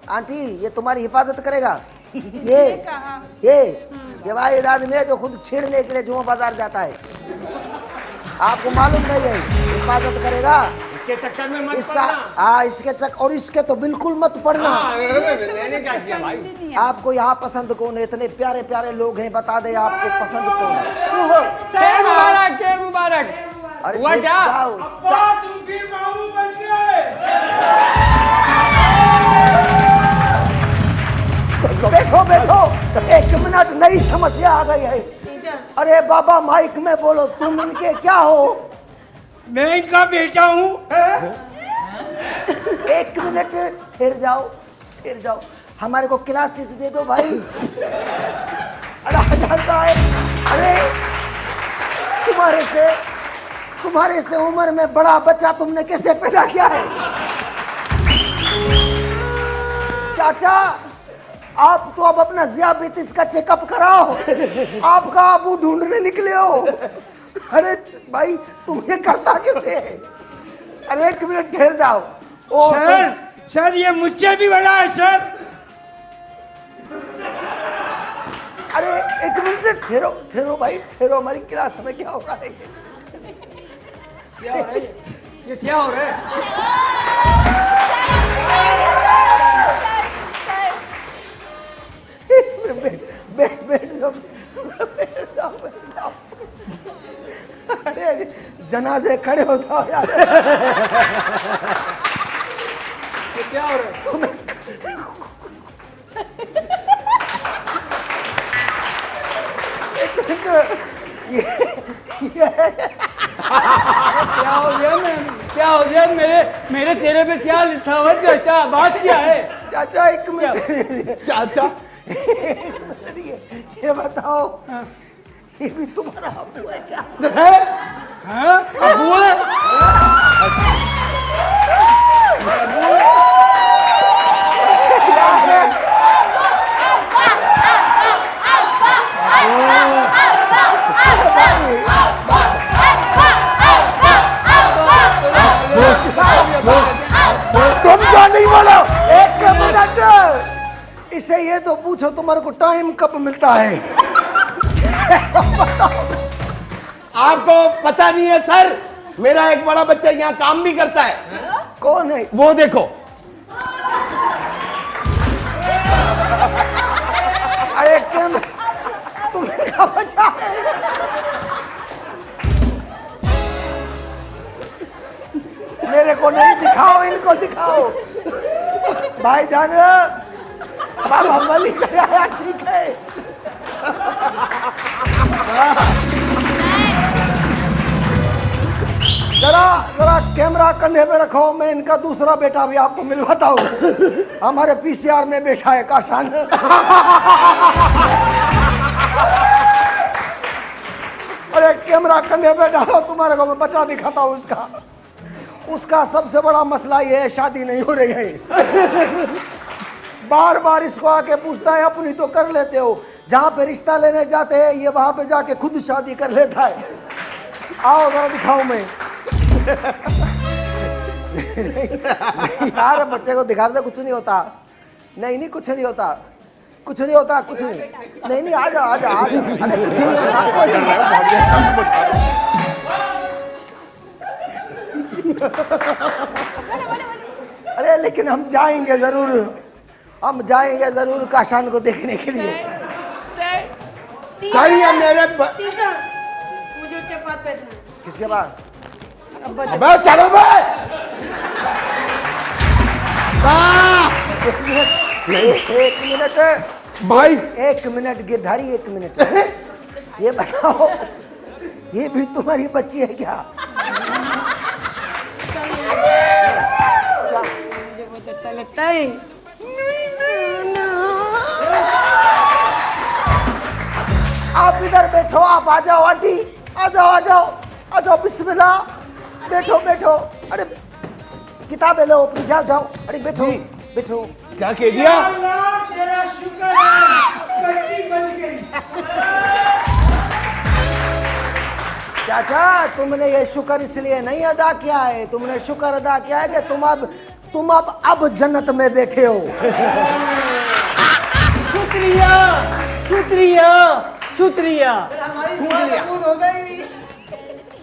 [SPEAKER 6] आंटी, ये तुम्हारी हिफाजत करेगा? ये
[SPEAKER 5] कहा।
[SPEAKER 6] ये भाई आदमी है जो खुद छेड़ने के लिए जुआ बाजार जाता है, आपको मालूम नहीं है? हिफाजत करेगा
[SPEAKER 3] इसके चक्कर में मत पड़ना।
[SPEAKER 6] इसके चक्कर, और इसके तो बिल्कुल मत पड़ना।
[SPEAKER 3] मैंने क्या किया भाई?
[SPEAKER 6] आपको यहाँ पसंद कौन है? इतने प्यारे प्यारे लोग हैं, बता दे आपको पसंद कौन है?
[SPEAKER 3] क्या मुबारक, क्या मुबारक।
[SPEAKER 6] अरे
[SPEAKER 3] हुआ क्या?
[SPEAKER 6] जाओ। बैठो बैठो, एक मिनट, नई समस्या आ गई है। अरे बाबा माइक में बोलो, तुम इनके क्या हो?
[SPEAKER 3] मैं इनका बेटा हूँ।
[SPEAKER 6] एक मिनट ठहर जाओ, ठहर जाओ, हमारे को क्लासेस दे दो भाई। अरे जाता है, अरे तुम्हारे से उम्र में बड़ा बच्चा तुमने कैसे पैदा किया है? चाचा आप तो अब अपना ज़ियाबीतिस का चेकअप कराओ, आपका आबू ढूंढने निकले हो। अरे भाई तुम ये करता कैसे है? अरे एक मिनट ठहर जाओ।
[SPEAKER 3] सर ये मुझसे भी बड़ा है सर।
[SPEAKER 6] अरे एक मिनट ठहरो, ठहरो भाई ठहरो, हमारी क्लास में क्या हो रहा है?
[SPEAKER 3] क्या हो रहा है ये क्या हो रहा है?
[SPEAKER 6] बैठ जाओ। अरे जनाजे खड़े हो जाओ यार।
[SPEAKER 3] ये क्या हो रहा है? क्या हो गया? मेरे चेहरे पे क्या लिखा हुआ? चाचा बात क्या है?
[SPEAKER 6] चाचा एक मिनट, चाचा ये बताओ, ये भी तुम्हारा अबू है क्या?
[SPEAKER 3] हाँ अबू है?
[SPEAKER 6] तुम क्या नहीं बोलो? एक मिनट, इसे ये तो पूछो तुम्हारे को टाइम कब मिलता है?
[SPEAKER 2] आपको पता नहीं है सर, मेरा एक बड़ा बच्चा यहाँ काम भी करता है।
[SPEAKER 6] कौन है
[SPEAKER 2] वो देखो।
[SPEAKER 6] अरे तुम्हारा बच्चा है? मेरे को नहीं दिखाओ, इनको दिखाओ। भाईजान बाबा मली कराया, ठीक है। जरा कैमरा कंधे पे रखो, मैं इनका दूसरा बेटा भी आपको मिलवाता हूँ। हमारे पीसीआर में बैठा है काशान। अरे कैमरा कंधे पे डालो, तुम्हारे को मैं बच्चा दिखाता हूँ उसका सबसे बड़ा मसला ये है, शादी नहीं हो रही है। बार बार इसको आके पूछता है अपनी तो कर लेते हो, जहाँ पे रिश्ता लेने जाते हैं ये वहां पे जाके खुद शादी कर लेता है। आओ जरा दिखाऊं मैं। यार बच्चे को दिखा दे, कुछ नहीं होता। नहीं नहीं कुछ नहीं होता, कुछ नहीं होता, कुछ नहीं। नहीं नहीं आ जा आ जा आ जा, अरे कुछ नहीं होता। अरे लेकिन हम जाएंगे जरूर, हम जाएंगे जरूर काशान को देखने के लिए।
[SPEAKER 2] सही है मेरे
[SPEAKER 5] मुझे उसके पास बैठना है।
[SPEAKER 6] किसके पास?
[SPEAKER 2] अबे चलो बे।
[SPEAKER 6] एक मिनट
[SPEAKER 2] भाई,
[SPEAKER 6] 1 मिनट गिरधारी, 1 मिनट। ये बताओ, ये भी तुम्हारी बच्ची है क्या?
[SPEAKER 5] मुझे बहुत अच्छा लगता है।
[SPEAKER 6] आप इधर बैठो, आप आ जाओ आंटी, आ जाओ आ जाओ आ जाओ, बिस्मिल्लाह, बैठो बैठो। अरे किताबें लो अपनी, जाओ जाओ, अरे बैठो बैठो।
[SPEAKER 2] क्या कह दिया?
[SPEAKER 5] तेरा शुक्र है, बच्ची बन गई।
[SPEAKER 6] चाचा तुमने ये शुक्र इसलिए नहीं अदा किया है, तुमने शुक्र अदा किया है कि तुम अब जन्नत में बैठे हो।
[SPEAKER 5] शुक्रिया शुक्रिया शुक्रिया।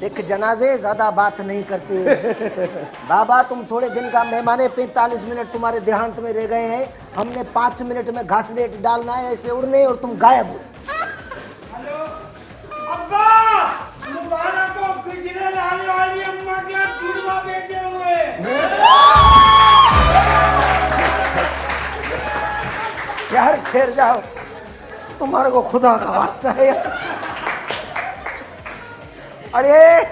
[SPEAKER 6] देख जनाजे ज्यादा बात नहीं करते। बाबा तुम थोड़े दिन का मेहमान है, 45 मिनट तुम्हारे देहांत में रह गए हैं। हमने 5 मिनट में घास लेट डालना है ऐसे उड़ने, और तुम गायब हो।
[SPEAKER 5] अब्बा मुबारक हो, गुजरे लाने वाली अम्मा के दूल्हा बैठे हुए।
[SPEAKER 6] यार ठहर जाओ, तुम्हारे को खुदा का वास्ता है यार। अरे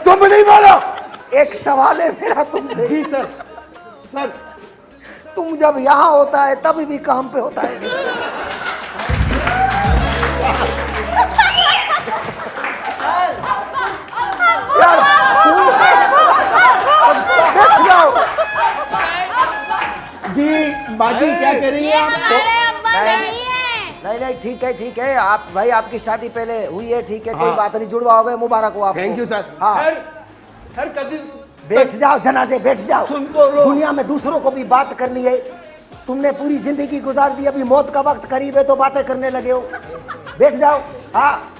[SPEAKER 6] तुम नहीं बोलो, एक सवाल है मेरा तुमसे।
[SPEAKER 2] जी सर। सर
[SPEAKER 6] तुम जब यहाँ होता है तब भी काम पे होता है। यार बैठ जाओ।
[SPEAKER 2] जी बाजी क्या कह रही है आप?
[SPEAKER 7] हमारे अब्बा नहीं है।
[SPEAKER 6] नहीं नहीं ठीक है आप भाई, आपकी शादी पहले हुई है, ठीक है कोई बात नहीं, जुड़वा हो गए, मुबारक हो आपको।
[SPEAKER 2] Thank you sir.
[SPEAKER 6] हाँ
[SPEAKER 3] सर कभी
[SPEAKER 6] बैठ जाओ जनाजे, बैठ जाओ।
[SPEAKER 3] सुन तो लो।
[SPEAKER 6] दुनिया में दूसरों को भी बात करनी है, तुमने पूरी जिंदगी गुजार दी, अभी मौत का वक्त करीब है तो बातें करने लगे हो। बैठ जाओ। हाँ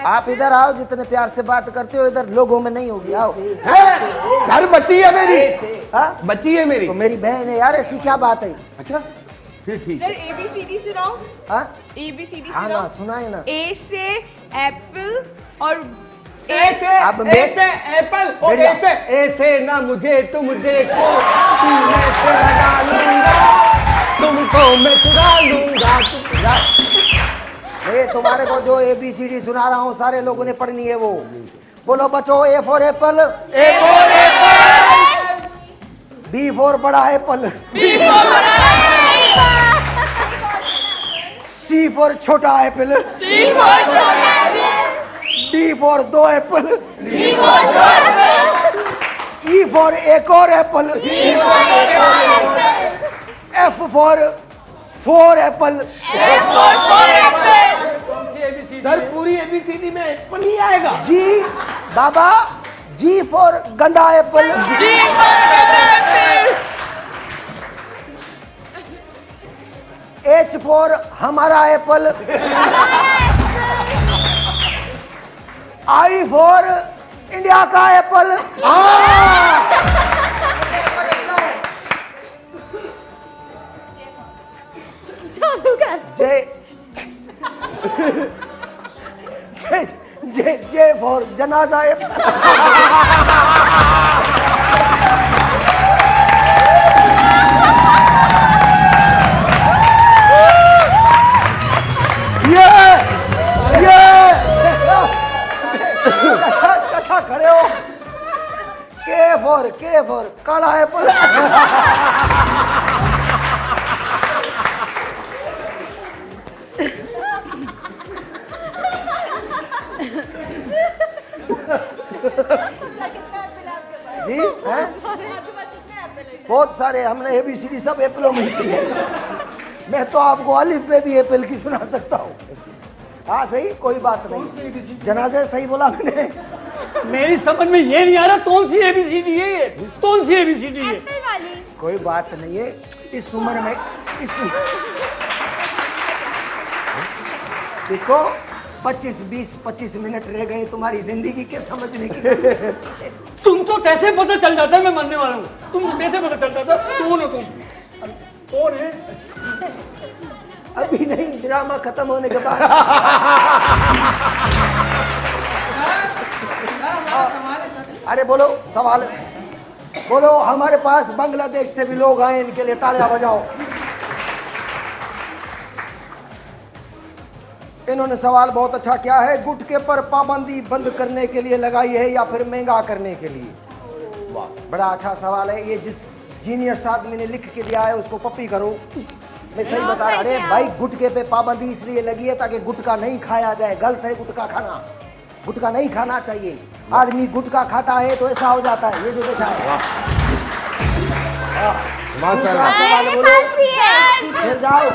[SPEAKER 6] आप इधर आओ, जितने प्यार से बात करते हो इधर लोगों में नहीं होगी, आओ।
[SPEAKER 2] यार बच्ची है मेरी।
[SPEAKER 6] हाँ
[SPEAKER 2] बच्ची है मेरी।
[SPEAKER 6] तो मेरी बहन है यार, ऐसी क्या बात है?
[SPEAKER 2] अच्छा फिर ठीक है।
[SPEAKER 11] ABCD सुनाओ।
[SPEAKER 6] हाँ
[SPEAKER 11] ABCD
[SPEAKER 6] हाँ ना सुनाए ना।
[SPEAKER 11] A से एप्पल और
[SPEAKER 6] अब मैं
[SPEAKER 3] एप्पल और ऐसे ना मुझे तुम देखो, सीने से लगा लूंगा, तुमको मैं चुरा लूंगा।
[SPEAKER 6] ये तुम्हारे को जो ABCD सुना रहा हूँ सारे लोगों ने पढ़नी है वो। बोलो बच्चों, A for Apple, B for बड़ा एप्पल, C फॉर छोटा Apple, D for 2 Apple, E for एक और Apple, F for 4 Apple.
[SPEAKER 2] Sir पूरी ABCD में एप्पल नहीं आएगा।
[SPEAKER 6] जी बाबा, G फॉर गंदा एप्पल, H फॉर हमारा एप्पल, I फॉर इंडिया का एप्पल। जे फॉर जनाजा एप्पल। कथा खड़े हो। के फॉर काला एप्पल। जी हैं? बहुत सारे, हमने ABCD सब एप्पलों में की है। मैं तो आपको अलिफ पे भी एप्पल की सुना सकता हूँ। हाँ सही, कोई बात नहीं। जनाजे सही बोला मैंने।
[SPEAKER 3] मेरी समझ में ये नहीं आ रहा कौन सी ABCD है ये, कौन सी ABCD है?
[SPEAKER 7] एप्पल वाली।
[SPEAKER 6] कोई बात नहीं है, इस उम्र में देखो 25 मिनट रह गए तुम्हारी जिंदगी के समझने की।
[SPEAKER 3] तुम तो कैसे पता चल जाता है मैं मरने वाला हूँ? तुम कैसे पता चल जाता? कौन हो तुम? कौन है?
[SPEAKER 6] अभी नहीं, ड्रामा खत्म होने के बाद। अरे बोलो सवाल, बोलो। हमारे पास बांग्लादेश से भी लोग आए, इनके लिए तालियां बजाओ। इन्होंने सवाल बहुत अच्छा किया है। गुटखे पर पाबंदी बंद करने के लिए लगाई है या फिर महंगा करने के लिए? वाह, बड़ा अच्छा सवाल है ये। जिस जीनियस आदमी ने लिख के दिया है उसको पप्पी करो। मैं सही बता रहा। अरे भाई, गुटखे पे पाबंदी इसलिए लगी है ताकि गुटखा नहीं खाया जाए। गलत है गुटखा खाना, गुटखा नहीं खाना चाहिए। आदमी गुटखा खाता है तो ऐसा हो जाता है, ये जो देखा है। सवाल बोलो। बैठ जाओ,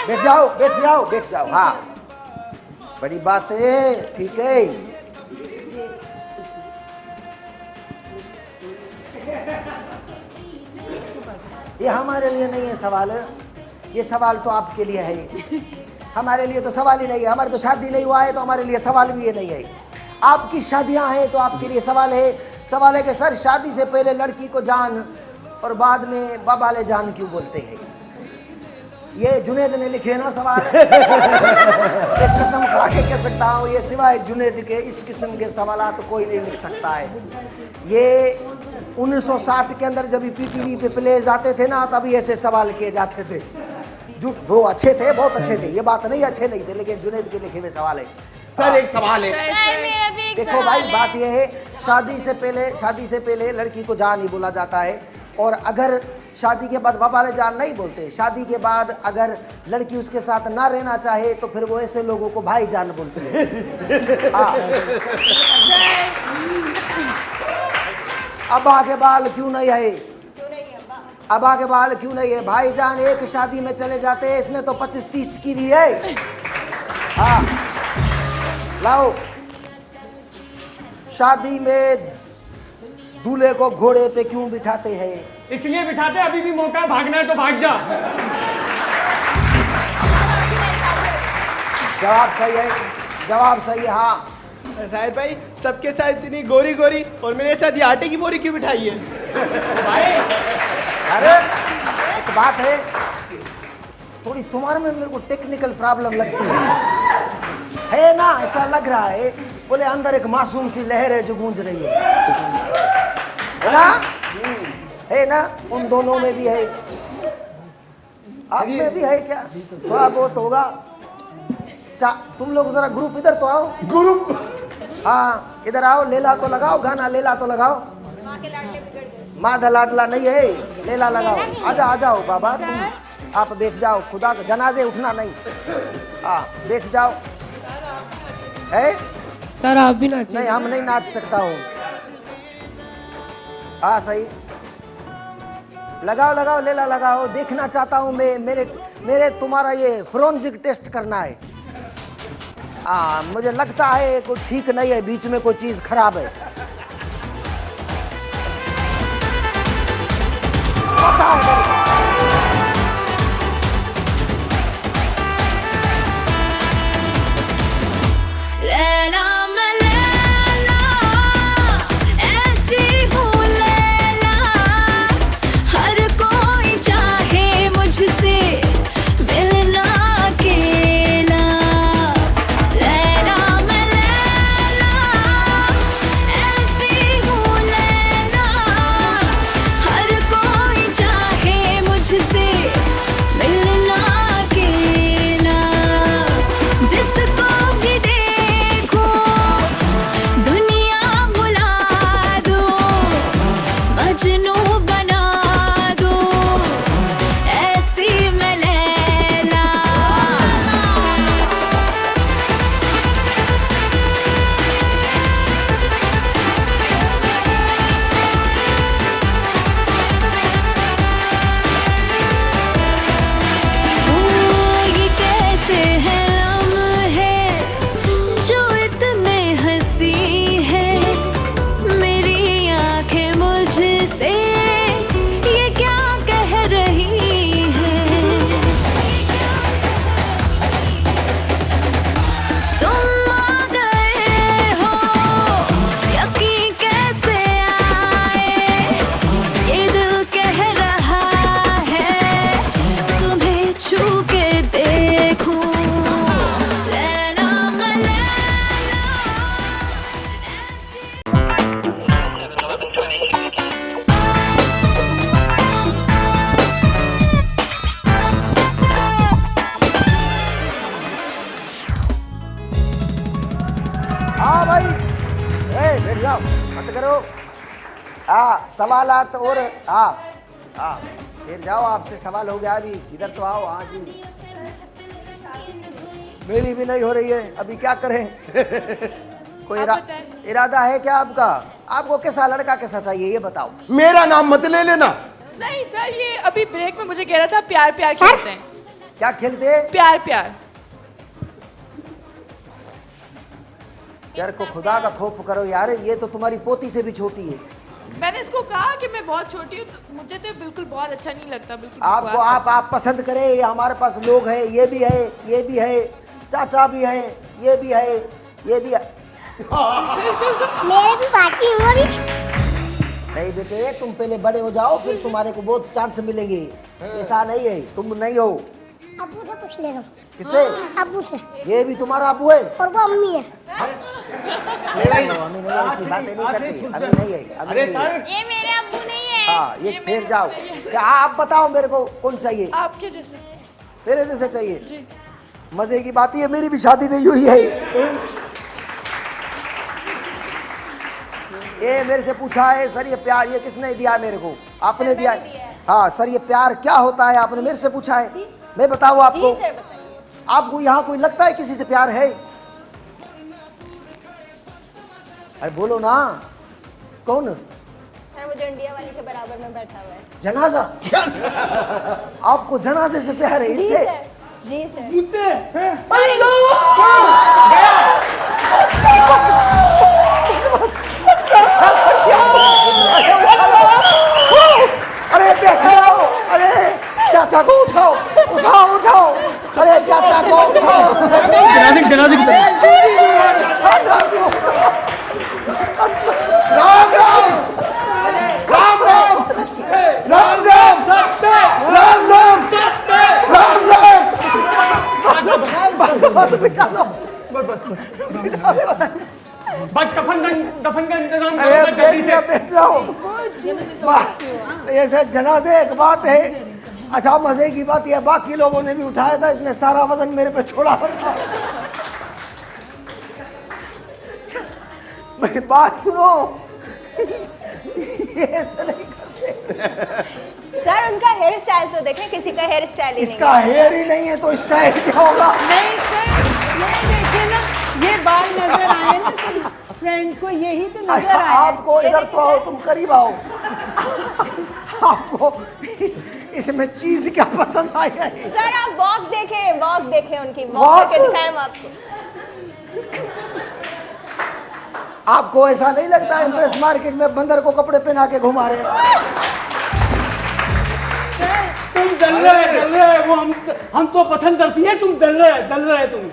[SPEAKER 6] बैठ जाओ, बैठ जाओ, बैठ जाओ। हाँ, बड़ी बात है, ठीक है। ये हमारे लिए नहीं है सवाल, ये सवाल तो आपके लिए है। हमारे लिए तो सवाल ही नहीं है। हमारे तो शादी नहीं हुआ है तो हमारे लिए सवाल भी ये नहीं है। आपकी शादियां हैं तो आपके लिए सवाल है। सवाल है कि सर, शादी से पहले लड़की को जान और बाद में बाबा ले जान क्यों बोलते हैं? ये जुनेद ने लिखे ना सवाल। एक कसम खा के कह सकता हूँ, ये सिवाय जुनेद के इस किस्म के सवाल तो कोई नहीं लिख सकता है। ये 1960 के अंदर जब PTV पे प्लेज आते थे ना, तभी ऐसे सवाल किए जाते थे। झूठ, वो अच्छे थे, बहुत अच्छे थे, ये बात नहीं अच्छे नहीं थे, लेकिन जुनेद के लिखे हुए सवाल है।
[SPEAKER 2] सर एक सवाल है।
[SPEAKER 7] सर मेरा भी एक
[SPEAKER 6] देखो
[SPEAKER 7] सवाल
[SPEAKER 6] भाई,
[SPEAKER 7] है।
[SPEAKER 6] बात यह है, शादी से पहले लड़की को जान ही बोला जाता है। और अगर शादी के बाद बाबा जान नहीं बोलते। शादी के बाद अगर लड़की उसके साथ ना रहना चाहे तो फिर वो ऐसे लोगों को भाई जान बोलते हैं। हाँ। अब आगे बाल क्यों नहीं है? अब आगे बाल क्यों नहीं है? भाईजान एक शादी में चले जाते हैं, इसने तो 25-30 की भी है। हाँ, लाओ। शादी में दूल्हे को घोड़े पे क्यों बिठाते हैं?
[SPEAKER 3] इसलिए बिठाते, अभी भी मौका है, भागना है तो भाग जा।
[SPEAKER 6] जवाब सही है, जवाब सही है। हाँ
[SPEAKER 4] साहिर भाई, सबके साथ इतनी गोरी गोरी और मेरे साथ ये आटे की बोरी क्यों बिठाई है?
[SPEAKER 3] भाई
[SPEAKER 6] अरे एक बात है, थोड़ी तुम्हारे में मेरे को टेक्निकल प्रॉब्लम लगती है ना, ऐसा लग रहा है। बोले अंदर एक मासूम सी लहर है जो गूंज रही है ना? है ना? उन दोनों में भी है, आप में भी है क्या? थोड़ा बहुत होगा। तुम लोग जरा ग्रुप इधर तो आओ। ग्रुप? हाँ, इधर आओ। लेला तो लगाओ, गाना लेला तो लगाओ। माँ लाडला नहीं है, लेला लगाओ। आजा आ जाओ बाबा, तुम आप बैठ जाओ। खुदा को जनाजे उठना नहीं। हाँ, बैठ जाओ। है
[SPEAKER 11] सर आप भी नाचिए।
[SPEAKER 6] नहीं, हम नहीं नाच सकता हूँ। हाँ सही, लगाओ लगाओ, लेला लगाओ। देखना चाहता हूँ मैं, मेरे तुम्हारा ये फोरेंसिक टेस्ट करना है। मुझे लगता है कोई ठीक नहीं है, बीच में कोई चीज खराब है।
[SPEAKER 10] लैला मैं लैला, ऐसी हूँ लैला, हर कोई चाहे मुझसे मिलना अकेला। लैला मैं लैला, ऐसी हूँ लैला, हर कोई चाहे
[SPEAKER 6] हाँ भाई, बैठ जाओ, मत करो। सवालात और फिर जाओ, आपसे सवाल हो गया अभी, इधर तो आओ। हाँ जी, मेरी भी नहीं हो रही है, अभी क्या करें? कोई इरादा है क्या आपका? आपको कैसा लड़का कैसा चाहिए ये बताओ।
[SPEAKER 4] मेरा नाम मत ले लेना।
[SPEAKER 11] नहीं सर, ये अभी ब्रेक में मुझे कह रहा था प्यार प्यार खेलते हैं।
[SPEAKER 6] क्या खेलते हैं?
[SPEAKER 11] प्यार प्यार।
[SPEAKER 6] यार को खुदा का खौफ करो यार, ये तो तुम्हारी पोती से भी छोटी है।
[SPEAKER 11] मैंने इसको कहा कि मैं बहुत छोटी हूँ, तो मुझे तो बिल्कुल बहुत अच्छा नहीं लगता। बिल्कुल
[SPEAKER 6] आपको आप पसंद करें, ये हमारे पास लोग हैं, ये भी है, ये भी है, चाचा भी है, ये भी है, ये भी है।
[SPEAKER 7] मेरे भी बाकी उम्र ही।
[SPEAKER 6] नहीं बेटे, तुम पहले बड़े हो जाओ, फिर तुम्हारे को बहुत चांस मिलेंगे। ऐसा नहीं है, तुम नहीं हो।
[SPEAKER 7] अब्बू से पूछ ले रहा हूँ।
[SPEAKER 6] किससे?
[SPEAKER 7] अब्बू से।
[SPEAKER 6] ये भी तुम्हारा अब्बू है?
[SPEAKER 7] और वो अम्मी है।
[SPEAKER 6] नहीं, अम्मी नहीं है, ऐसी बातें नहीं करती। अभी नहीं है,
[SPEAKER 3] अरे सर,
[SPEAKER 7] ये मेरे अब्बू नहीं है।
[SPEAKER 6] हाँ, ये फिर जाओ। क्या आप बताओ मेरे को कौन चाहिए?
[SPEAKER 11] आपके जैसे।
[SPEAKER 6] मेरे जैसे चाहिए
[SPEAKER 11] जी।
[SPEAKER 6] मजे की बात है, मेरी भी शादी नहीं हुई है। ये मेरे से पूछा है सर, ये प्यार ये किसने दिया मेरे को? आपने दिया है। हाँ सर, ये प्यार क्या होता है आपने मेरे से पूछा है। मैं बताऊँ आपको? आपको यहाँ कोई लगता है किसी से प्यार है? अरे बोलो ना, कौन?
[SPEAKER 7] सर वो जो इंडिया वाली के बराबर में बैठा हुआ है।
[SPEAKER 6] जनाजा? आपको जनाजे से प्यार है? इससे?
[SPEAKER 7] जी सर।
[SPEAKER 6] अरे अरे चाचा को उठाओ, उठाओ उठाओ, अरे चाचा को उठाओ। राम राम राम राम राम राम सत्य, राम राम सत्य, राम राम। बिठा लो,
[SPEAKER 3] बस दफन का इंतजाम करो जल्दी से।
[SPEAKER 6] बैठ जाओ। ये सर जनाजे एक बात है। अच्छा मजे की बात यह, बाकी लोगों ने भी उठाया था, इसने सारा वजन मेरे पे छोड़ा था। मेरी बात सुनो, ये ऐसा नहीं करते।
[SPEAKER 7] सर उनका हेयर स्टाइल तो देखें, किसी का हेयर स्टाइल ही नहीं है।
[SPEAKER 6] इसका हेयर ही नहीं है तो स्टाइल क्या होगा?
[SPEAKER 5] नहीं सर, नहीं देखिए ना, ये बाल नजर आए ना फ्रेंड को, यही तो नजर आया।
[SPEAKER 6] आपको इधर तो आओ, तुम करीब आओ। आपको इसमें चीज क्या पसंद आई है?
[SPEAKER 7] सर आप वॉक देखें उनकी, वॉक करके दिखाएं हम आपको।
[SPEAKER 6] आपको ऐसा नहीं लगता इम्प्रेस मार्केट में बंदर को कपड़े पहना के घुमा रहे हैं?
[SPEAKER 3] तुम डल रहे वो हम तो पसंद करती है, तुम डल रहे तुम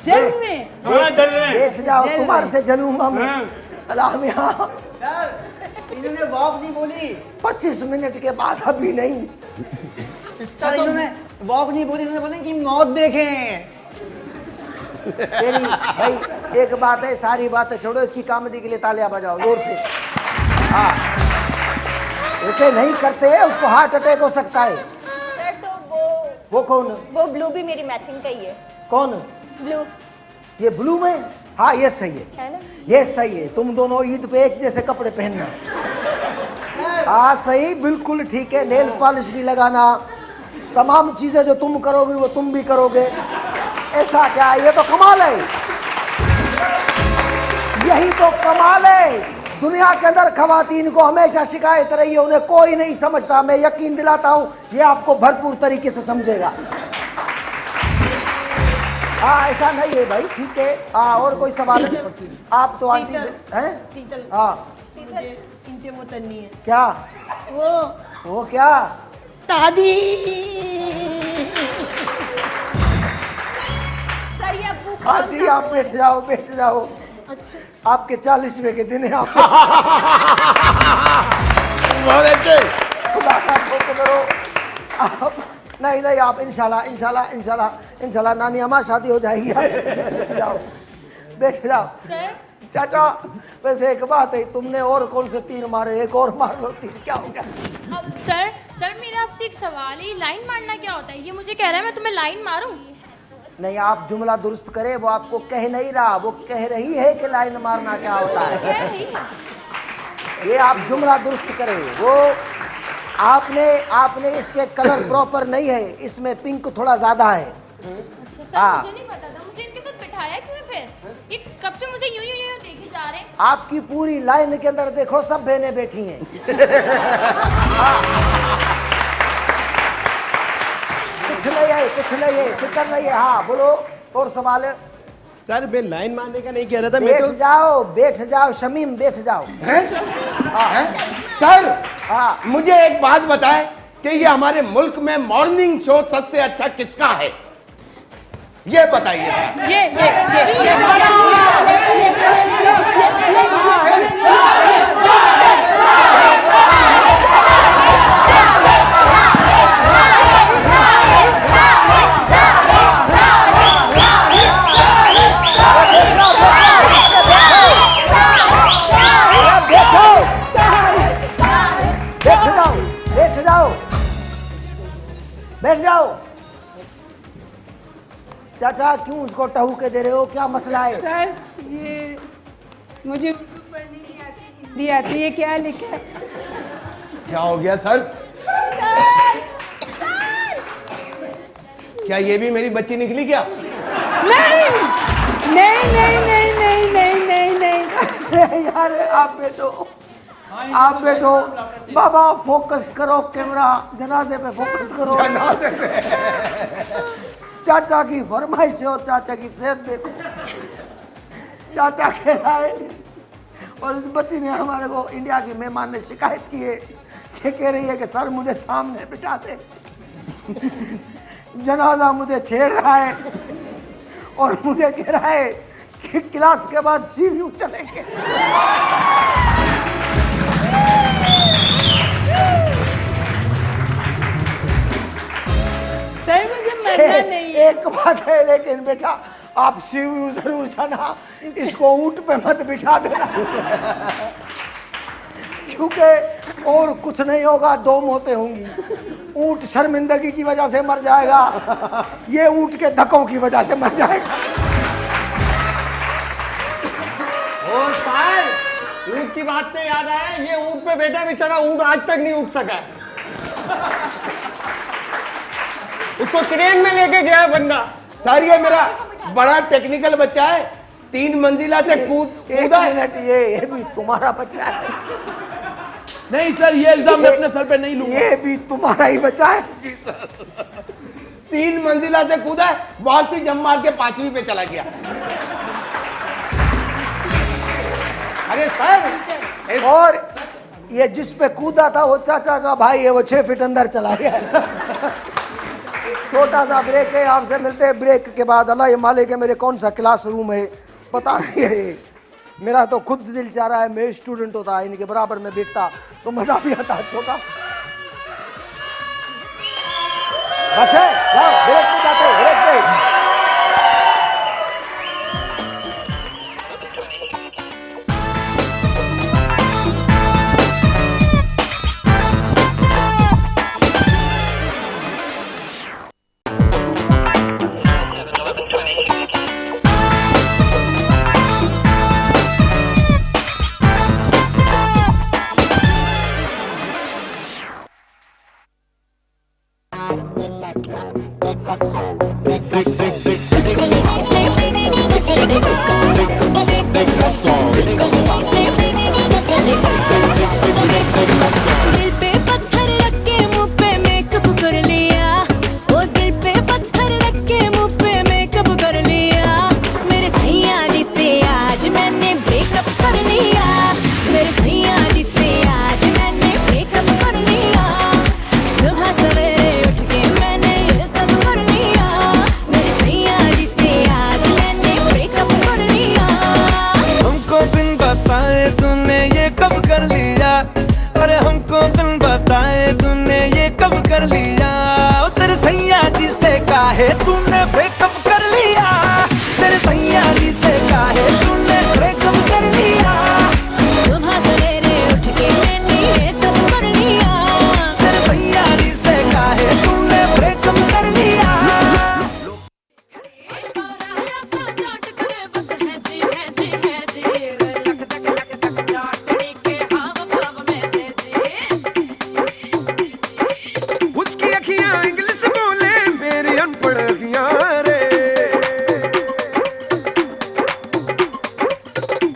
[SPEAKER 5] जल में।
[SPEAKER 3] हाँ, डल रहे।
[SPEAKER 6] बैठ जाओ, तुम्हारे से जलूंगा मैं। अल्लाह यहाँ
[SPEAKER 12] इन्होंने वॉक नहीं बोली।
[SPEAKER 6] 25 मिनट के बाद, अभी नहीं।
[SPEAKER 12] सर इन्होंने वॉक नहीं बोली, इन्होंने बोले कि मौत देखें।
[SPEAKER 6] तेरी भाई एक बात है, सारी बातें छोड़ो, इसकी कॉमेडी के लिए तालियां बजाओ जोर से। हाँ, ऐसे नहीं करते, उसको हार्ट अटैक हो सकता है।
[SPEAKER 7] सर तो
[SPEAKER 6] वो कौन?
[SPEAKER 7] वो ब्लू भी मेरी मैचिंग का ही है।
[SPEAKER 6] कौन?
[SPEAKER 7] ब्लू।
[SPEAKER 6] ये ब्लू में? हाँ ये सही
[SPEAKER 7] है ना?
[SPEAKER 6] ये सही है। तुम दोनों ईद पे एक जैसे कपड़े पहनना। हाँ सही, बिल्कुल ठीक है। नेल पॉलिश भी लगाना, तमाम चीजें जो तुम करोगे वो तुम भी करोगे। ऐसा क्या है? ये तो कमाल है, यही तो कमाल है। दुनिया के अंदर खवातीन को हमेशा शिकायत रही है, उन्हें कोई नहीं समझता। मैं यकीन दिलाता हूँ ये आपको भरपूर तरीके से समझेगा। हाँ ऐसा नहीं है भाई, ठीक है। हाँ और कोई सवाल है? आप तो आंटी हैं? हाँ
[SPEAKER 12] वो तन्नी है।
[SPEAKER 6] क्या? वो क्या?
[SPEAKER 12] दादी।
[SPEAKER 7] सर ये अब्बू
[SPEAKER 6] आंटी आप बैठ जाओ, बैठ जाओ।
[SPEAKER 12] अच्छा
[SPEAKER 6] आपके 40वें के दिन है आप।
[SPEAKER 2] बहुत अच्छे।
[SPEAKER 6] खुदा का शुक्र करो आप। नहीं नहीं, आप इंशाल्लाह इंशाल्लाह इंशाल्लाह इंशाल्लाह नानी अम्मा शादी हो जाएगी। बैठ जाओ, बैठ जाओ।
[SPEAKER 7] सर
[SPEAKER 6] चाचा वैसे एक बात है, तुमने और कौन से तीर मारे? एक और मार लो तीर, क्या हो गया?
[SPEAKER 13] अब सर मेरा आपसे एक सवाल है, लाइन मारना क्या होता है? ये मुझे कह रहा है मैं तुम्हें लाइन मारूं?
[SPEAKER 6] नहीं, आप जुमला दुरुस्त करें। वो आपको कह नहीं रहा, वो कह रही है कि लाइन मारना क्या होता है। ये आप जुमला दुरुस्त करें। वो आपने इसके कलर प्रॉपर नहीं है, इसमें पिंक थोड़ा ज्यादा है।
[SPEAKER 7] अच्छा सर, मुझे नहीं पता था, मुझे इनके साथ बिठाया क्यों है फिर? ये कब से मुझे यूं देखे जा रहे हैं।
[SPEAKER 6] आपकी पूरी लाइन के अंदर देखो, सब बहनें बैठी हैं। कुछ नहीं है, फिक्र नहीं है। हाँ बोलो, और सवाल है?
[SPEAKER 4] सर मैं लाइन मारने का नहीं कह रहा था, मैं तो
[SPEAKER 6] बैठ जाओ शमीम, बैठ जाओ।
[SPEAKER 2] सर हाँ, मुझे एक बात बताएं कि ये हमारे मुल्क में मॉर्निंग शो सबसे अच्छा किसका है, ये बताइए सर।
[SPEAKER 6] बैठ जाओ। चाचा क्यों उसको टहू के दे रहे हो, क्या मसला है?
[SPEAKER 5] सर ये मुझे उर्दू पढ़नी नहीं आती, हिंदी आती है, क्या लिखा है?
[SPEAKER 2] क्या हो गया सर? क्या ये भी मेरी बच्ची निकली क्या?
[SPEAKER 5] नहीं नहीं नहीं नहीं नहीं नहीं नहीं नहीं
[SPEAKER 6] यार आप बैठो बाबा, फोकस करो कैमरा, जनाजे पे फोकस करो।
[SPEAKER 2] जनाजे पे
[SPEAKER 6] चाचा की फरमाइश हो, चाचा की सेहत देखो। चाचा कह रहा है, और इस बच्ची ने हमारे को, इंडिया की मेहमान ने शिकायत की है कि कह रही है कि सर मुझे सामने बिठा दे। जनाजा मुझे छेड़ रहा है और मुझे कह रहा है कि क्लास के बाद सीव्यू चलेंगे।
[SPEAKER 5] सर मुझे मरना नहीं है।
[SPEAKER 6] एक बात है लेकिन बेटा, आप सीव्यू जरूर जाना, इसको ऊंट पे मत बिठा देना। क्योंकि और कुछ नहीं होगा, 2 मौतें होंगी। ऊंट शर्मिंदगी की वजह से मर जाएगा, ये ऊंट के धक्कों की वजह से मर जाएगा।
[SPEAKER 3] ओ साहब, ऊंट की बात से याद आया, ये ऊंट पे बैठा बेचारा ऊंट आज तक नहीं उठ सका। उसको ट्रेन में लेके गया बंदा।
[SPEAKER 2] सर ये मेरा बड़ा टेक्निकल बच्चा है, 3 मंजिला से कूदा।
[SPEAKER 6] ये भी तुम्हारा बच्चा है?
[SPEAKER 4] नहीं सर, ये इल्जाम मैं अपने सर पे नहीं लूंगा।
[SPEAKER 6] ये भी तुम्हारा ही बच्चा है?
[SPEAKER 2] 3 मंजिला से कूदा, वापसी जम मार के 5वीं पे चला गया।
[SPEAKER 3] अरे सर,
[SPEAKER 6] और ये जिस पे कूदा था वो चाचा का भाई है, वो 6 फीट अंदर चला गया। छोटा सा ब्रेक है, आपसे मिलते हैं ब्रेक के बाद। अल्लाह ये मालिक है मेरे कौन सा क्लास रूम है पता नहीं है। मेरा तो खुद दिल चाह रहा है मैं स्टूडेंट होता, इनके बराबर में बैठता तो मजा भी आता। छोटा बस है, जाओ ब्रेक पे जाते हैं, ब्रेक पे।
[SPEAKER 10] काहे तूने ब्रेकअप कर लिया, तेरे सैयारी से काहे तूने ब्रेकअप कर लिया।
[SPEAKER 7] सुबह सवेरे उठ के मैंने ये सब कर लिया,
[SPEAKER 10] तेरे सैयारी से काहे तूने ब्रेकअप कर लिया।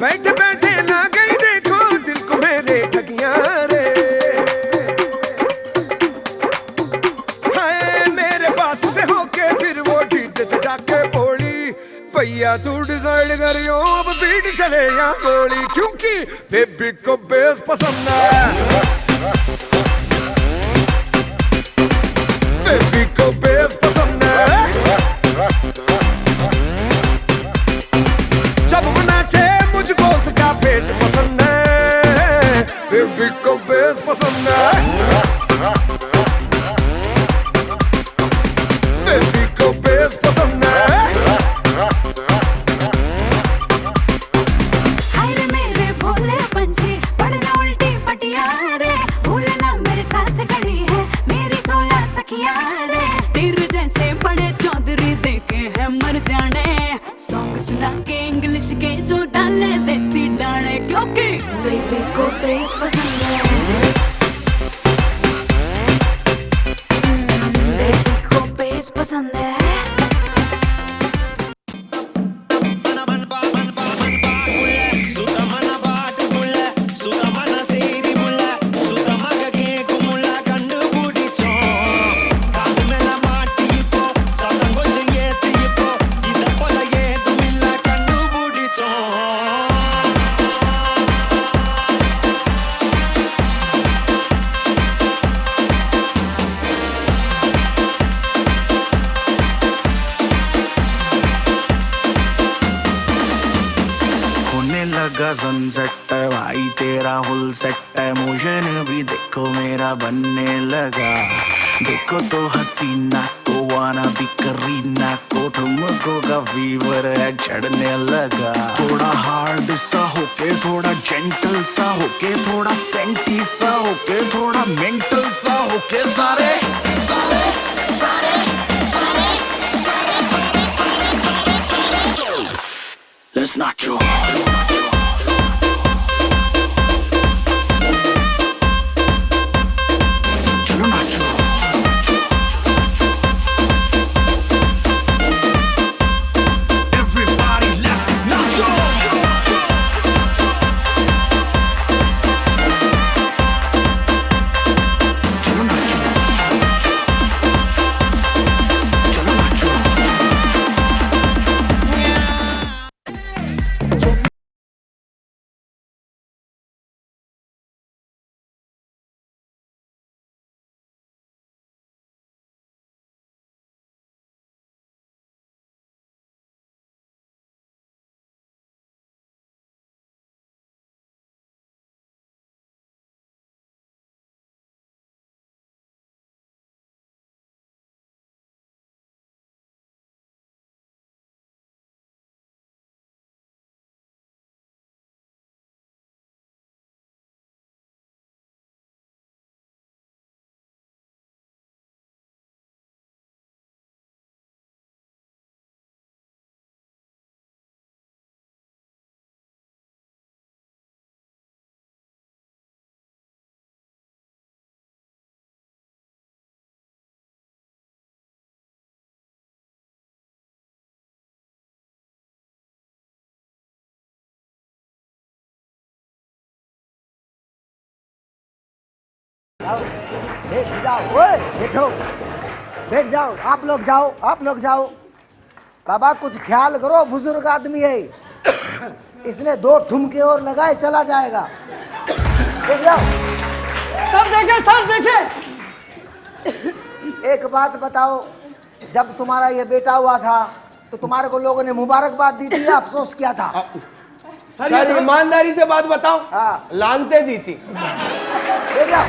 [SPEAKER 10] बैठे बैठे ना गई देखो दिल को मेरे ठगियां रे। हाय मेरे पास से होके फिर वो डीजे से जाके बोली भैया तू डिसाइड करियो अब बीट चले या गोली, क्योंकि बेबी को बेस पसंद है, बेबी को बेस पसंद है। जब वो नाचे मुझको उसका फेस पसंद है, बेबी को बेस पसंद है, बेबी को बेस पसंद है।
[SPEAKER 13] हाय रे मेरे भोले पंछी पढ़ना उल्टी पटिया रे, भूलना मेरे साथ खड़ी है मेरी 16 सखिया रे। तेरे जैसे बड़े चौधरी देखे हैं मर जाने, सॉन्ग सुना के इंग्लिश के जो डाले देसी डाले, क्योंकि बेबी को बेस पसंद है, बेबी को बेस पसंद है।
[SPEAKER 10] लगा सनसेट भाई तेरा फुल सेट है, मोशन भी देखो मेरा बनने लगा। देखो तो हसीना को वाना भी करीना को, तुमको का फीवर है चढ़ने लगा। थोड़ा हार्ड सा होके थोड़ा जेंटल सा होके, थोड़ा सेंटी सा होके थोड़ा मेंटल सा होके, सारे सारे सारे सारे सारे सारे सारे सारे सारे Let's not draw.
[SPEAKER 6] बैठ जाओ, ओए बैठो, बैठ जाओ, आप लोग जाओ, आप लोग जाओ। बाबा कुछ ख्याल करो, बुजुर्ग आदमी है, इसने 2 ठुमके और लगाए चला जाएगा। बैठ जाओ।
[SPEAKER 3] सब देखे, सब देखे।
[SPEAKER 6] एक बात बताओ, जब तुम्हारा ये बेटा हुआ था तो तुम्हारे को लोगों ने मुबारकबाद दी थी या अफसोस किया था?
[SPEAKER 2] सर ईमानदारी से बात बताओ।
[SPEAKER 6] हाँ,
[SPEAKER 2] लानते दी थी।
[SPEAKER 6] बैठ जाओ।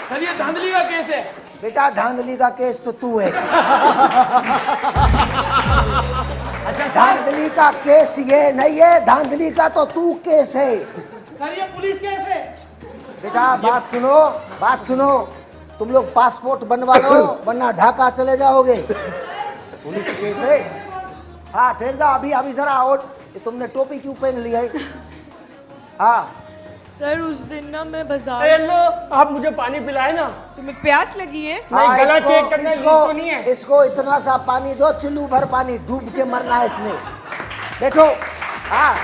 [SPEAKER 4] सर ये धांधली का केस है।
[SPEAKER 6] बेटा धांधली का केस तो तू है। अच्छा, धांधली का केस ये नहीं है, धांधली का तो तू केस है।
[SPEAKER 4] सर ये पुलिस केस है।
[SPEAKER 6] बेटा बात सुनो, बात सुनो, तुम लोग पासपोर्ट बनवा लो वरना ढाका चले जाओगे। पुलिस केस है। हाँ ठहर जाओ, अभी अभी जरा और ये तुमने टोपी क्यों पहन ली है? हाँ
[SPEAKER 11] सर उस दिन ना मैं बाजार।
[SPEAKER 3] लो आप मुझे पानी पिलाए ना।
[SPEAKER 11] तुम्हें प्यास लगी है?
[SPEAKER 3] नहीं, गला चेक करना तो नहीं है।
[SPEAKER 6] इसको इतना सा पानी दो, चिल्लू भर पानी, डूब के मरना है इसने। बैठो। हाँ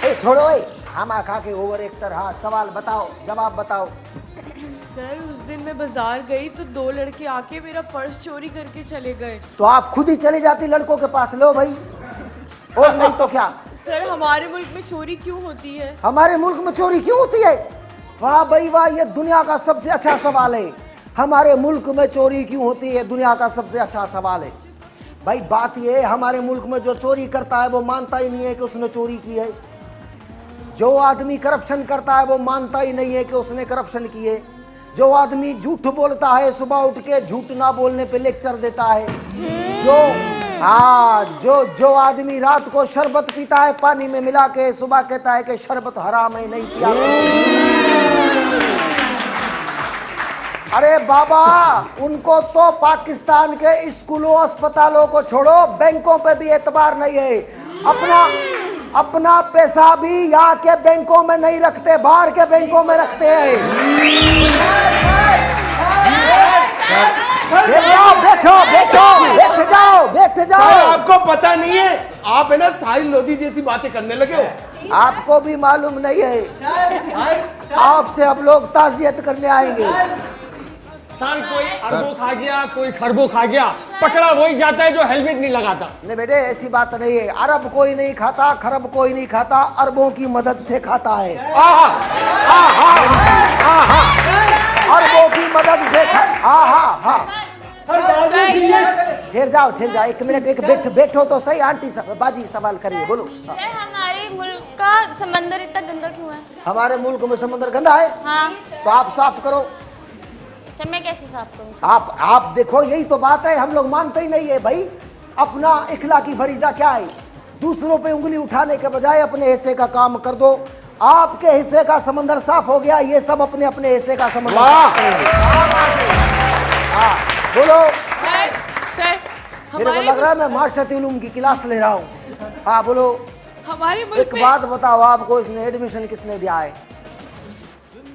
[SPEAKER 6] ए छोड़ो ए खामा खा के ओवर एक्टर। हाँ सवाल बताओ, जवाब बताओ।
[SPEAKER 11] सर उस दिन मैं बाजार गई तो 2 लड़के आके मेरा पर्स चोरी करके चले गए।
[SPEAKER 6] तो आप खुद ही चली जाती लड़कों के पास, लो भाई, और नहीं तो क्या।
[SPEAKER 11] सर हमारे मुल्क में चोरी क्यों होती है?
[SPEAKER 6] हमारे मुल्क में चोरी क्यों होती है? वाह भाई वाह, ये दुनिया का सबसे अच्छा सवाल है। हमारे मुल्क में चोरी क्यों होती है, दुनिया का सबसे अच्छा सवाल है। भाई बात ये है, हमारे मुल्क में जो चोरी करता है वो मानता ही नहीं है कि उसने चोरी की है। जो आदमी करप्शन करता है वो मानता ही नहीं है कि उसने करप्शन की है। जो आदमी झूठ बोलता है, सुबह उठ के झूठ ना बोलने पे लेक्चर देता है। जो आदमी रात को शरबत पीता है पानी में मिला के, सुबह कहता है कि शरबत हराम है, नहीं पिया। अरे बाबा, उनको तो पाकिस्तान के स्कूलों अस्पतालों को छोड़ो, बैंकों पे भी एतबार नहीं है। अपना पैसा भी यहाँ के बैंकों में नहीं रखते, बाहर के बैंकों में रखते हैं। बैठ जाओ।
[SPEAKER 2] आपको पता नहीं है, आप है ना साहिल लोधी जैसी बातें करने लगे हो।
[SPEAKER 6] आपको भी मालूम नहीं है, आपसे अब लोग ताजियत करने आएंगे।
[SPEAKER 3] सर कोई अरबों खा गया, कोई खरबों खा गया, पकड़ा वही जाता है जो हेलमेट नहीं लगाता।
[SPEAKER 6] नहीं बेटे, ऐसी बात नहीं है। अरब कोई नहीं खाता, खरब कोई नहीं खाता, अरबों की मदद से खाता है। अरबों की मदद से ठहर जाओ, एक मिनट, एक बैठो तो सही। आंटी बाजी सवाल करिए, बोलो।
[SPEAKER 7] सर हमारे मुल्क का समंदर इतना गंदा क्यों है?
[SPEAKER 6] हमारे मुल्क में समंदर गंदा है?
[SPEAKER 7] हाँ।
[SPEAKER 6] तो आप साफ करो।
[SPEAKER 7] मैं कैसे साफ करूं?
[SPEAKER 6] आप देखो, यही तो बात है, हम लोग मानते ही नहीं है भाई। अपना इखलाकी फरीजा क्या है? दूसरों पे उंगली उठाने के बजाय अपने हिस्से का काम कर दो। आपके हिस्से का समंदर साफ हो गया, ये सब अपने अपने हिस्से का समंदर साफ करेंगे। बोलो।
[SPEAKER 11] सर
[SPEAKER 6] मेरे को लग रहा है मैं माशरती उलूम की क्लास ले रहा हूँ। हाँ बोलो।
[SPEAKER 11] हमारे मुल्क
[SPEAKER 6] एक बात बताओ, आपको इसने एडमिशन किसने दिया है?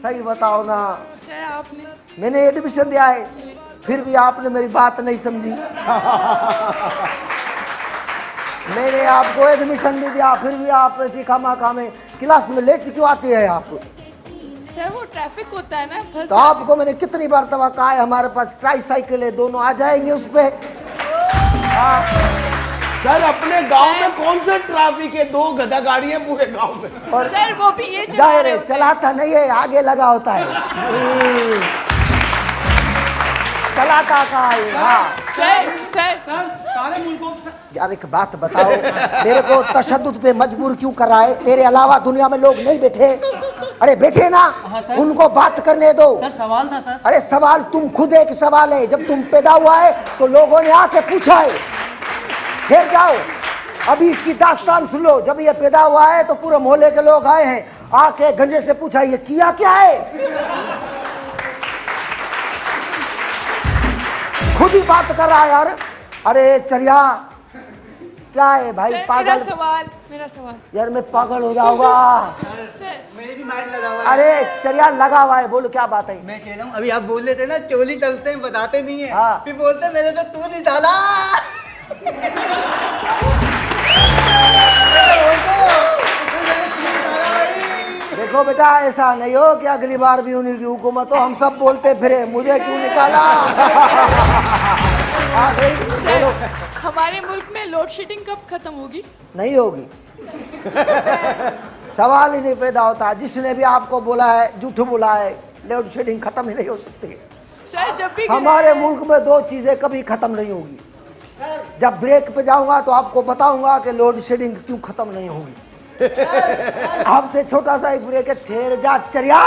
[SPEAKER 6] सही बताओ ना।
[SPEAKER 11] सर आपने।
[SPEAKER 6] मैंने एडमिशन दिया है, फिर भी आपने मेरी बात नहीं समझी। मैंने आपको एडमिशन भी दिया, फिर भी आप ऐसी खामा में क्लास में लेट क्यों आती है आप?
[SPEAKER 11] सर वो ट्रैफिक होता है ना।
[SPEAKER 6] तो आपको मैंने कितनी बार तवा कहा है, हमारे पास ट्राईसाइकिल है, दोनों आ जाएंगे उस पे।
[SPEAKER 2] सर अपने गांव में कौन सा ट्रैफिक है? 2 गधा गाड़ी है पूरे गांव में।
[SPEAKER 6] और
[SPEAKER 11] सर वो भी ये
[SPEAKER 6] जाहिर है चलाता नहीं है, आगे लगा होता है। चलाता कहाँ है? हाँ
[SPEAKER 11] सर सारे मुल्कों।
[SPEAKER 6] यार एक बात बताओ, मेरे को तशद्दुद पे मजबूर क्यों कर रहा है? तेरे अलावा दुनिया में लोग नहीं बैठे? अरे बैठे ना, उनको बात करने दो।
[SPEAKER 12] सर सवाल था सर।
[SPEAKER 6] अरे सवाल तुम खुद एक सवाल है। जब तुम पैदा हुआ है तो लोगों ने आके पूछा है। फिर जाओ, अभी इसकी दास्तान सुन लो। जब ये पैदा हुआ है तो पूरे मोहल्ले के लोग आए हैं, आके गंजे से पूछा ये किया क्या है? खुद ही बात कर रहा है यार। अरे चरिया क्या है भाई?
[SPEAKER 11] सर,
[SPEAKER 6] पागल।
[SPEAKER 11] मेरा सवाल
[SPEAKER 6] यार मैं पागल हो जाऊंगा।
[SPEAKER 11] सर
[SPEAKER 12] मेरे भी माइंड लगा हुआ है।
[SPEAKER 6] अरे चरिया लगा हुआ है, बोलो क्या बात है?
[SPEAKER 12] मैं कह रहा हूँ, अभी आप बोल रहे थे ना चोली चलते हैं बताते नहीं है।
[SPEAKER 6] हाँ।
[SPEAKER 12] फिर बोलते मेरे तो तू नहीं डाला।
[SPEAKER 6] देखो बेटा, ऐसा नहीं हो कि अगली बार भी उन्हीं की हुकूमत हो, हम सब बोलते फिरे मुझे क्यों निकाला।
[SPEAKER 11] सर हमारे मुल्क में लोड शेडिंग कब खत्म होगी?
[SPEAKER 6] नहीं होगी। सवाल ही नहीं पैदा होता। जिसने भी आपको बोला है झूठ बोला है। लोड शेडिंग खत्म ही नहीं हो सकती।
[SPEAKER 11] सर जब भी
[SPEAKER 6] हमारे मुल्क में 2 चीजें कभी खत्म नहीं होगी। जब ब्रेक पे जाऊंगा तो आपको बताऊंगा कि लोड शेडिंग क्यों खत्म नहीं होगी। आपसे छोटा सा एक ब्रेक है, ठहर जा चरिया।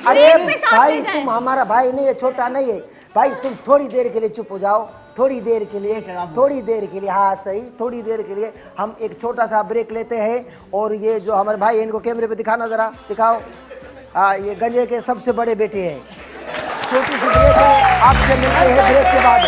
[SPEAKER 6] अरे भाई तुम हमारा भाई नहीं है, छोटा नहीं है भाई। तुम थोड़ी देर के लिए चुप हो जाओ, थोड़ी देर के लिए। हाँ सही, थोड़ी देर के लिए हम एक छोटा सा ब्रेक लेते हैं। और ये जो हमारे भाई है, इनको कैमरे पे दिखाना, जरा दिखाओ। हाँ ये गंजे के सबसे बड़े बेटे हैं। छोटी सी ब्रेक है, आपसे मिलते हैं ब्रेक के बाद।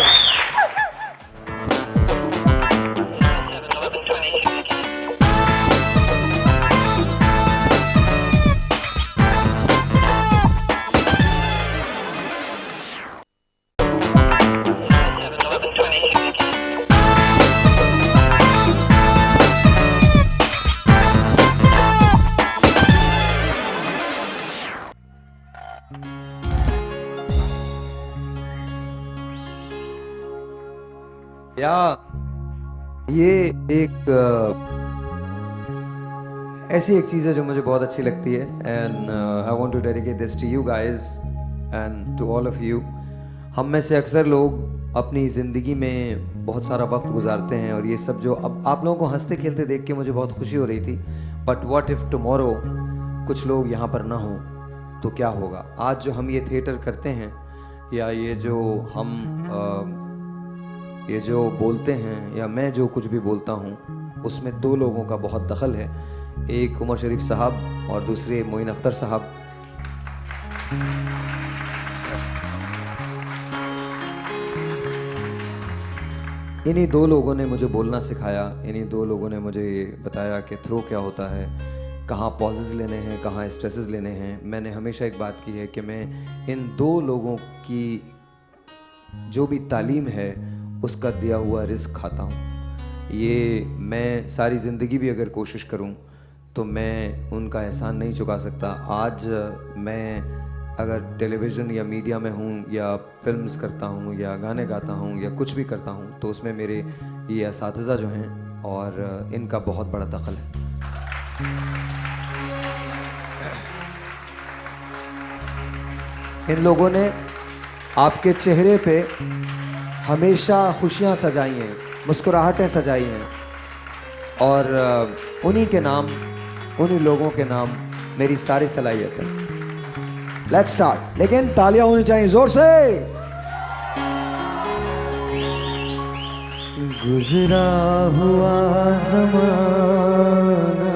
[SPEAKER 8] या ये एक ऐसी एक चीज़ है जो मुझे बहुत अच्छी लगती है and I want to dedicate this to you guys and to all of you. हम में से अक्सर लोग अपनी ज़िंदगी में बहुत सारा वक्त गुजारते हैं और ये सब जो अब आप लोगों को हंसते खेलते देख के मुझे बहुत खुशी हो रही थी, बट व्हाट इफ़ टुमारो कुछ लोग यहाँ पर ना हों तो क्या होगा। आज जो हम ये थिएटर करते हैं या ये जो हम ये जो बोलते हैं या मैं जो कुछ भी बोलता हूँ उसमें दो लोगों का बहुत दखल है, एक उमर शरीफ साहब और दूसरे मोइन अख्तर साहब। इन्हीं दो लोगों ने मुझे बोलना सिखाया, इन्हीं दो लोगों ने मुझे बताया कि थ्रो क्या होता है, कहाँ पॉजेस लेने हैं, कहाँ स्ट्रेसेस लेने हैं। मैंने हमेशा एक बात की है कि मैं इन दो लोगों की जो भी तालीम है उसका दिया हुआ रिस्क खाता हूँ। ये मैं सारी ज़िंदगी भी अगर कोशिश करूँ तो मैं उनका एहसान नहीं चुका सकता। आज मैं अगर टेलीविज़न या मीडिया में हूँ या फिल्म्स करता हूँ या गाने गाता हूँ या कुछ भी करता हूँ तो उसमें मेरे ये असातिज़ा जो हैं और इनका बहुत बड़ा दखल है। इन लोगों ने आपके चेहरे पे हमेशा खुशियाँ सजाई हैं, मुस्कुराहटें सजाई हैं और उन्हीं के नाम, उन्हीं लोगों के नाम मेरी सारी सलाहियत है। लेट्स स्टार्ट, लेकिन तालियां होनी चाहिए जोर से। गुजरा हुआ ज़माना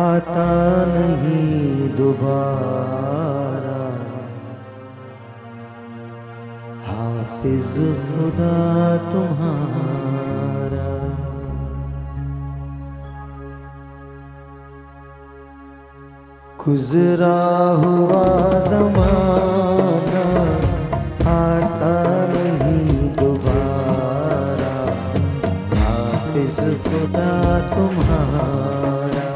[SPEAKER 8] आता नहीं दोबारा, हाफिज खुदा तुम्हारा। गुजरा हुआ ज़माना आता नहीं दोबारा, हाफिज खुदा तुम्हारा,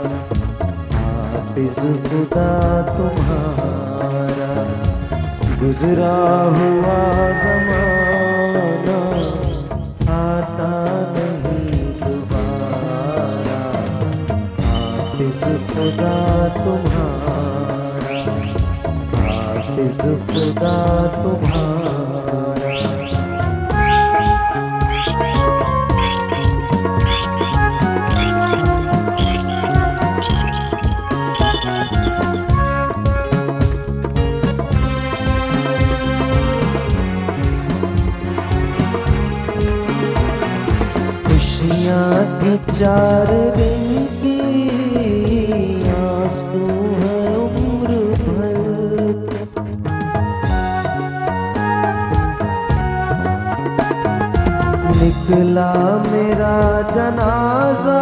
[SPEAKER 8] हाफिज खुदा तुम्हारा। गुजरा हुआ ज़माना आता नहीं दोबारा, हाफिज खुदा तुम्हारा, हाफिज खुदा तुम्हारा। खुशियाँ थी 4 दिन की, आंसू है उम्र भर। निकला मेरा जनाजा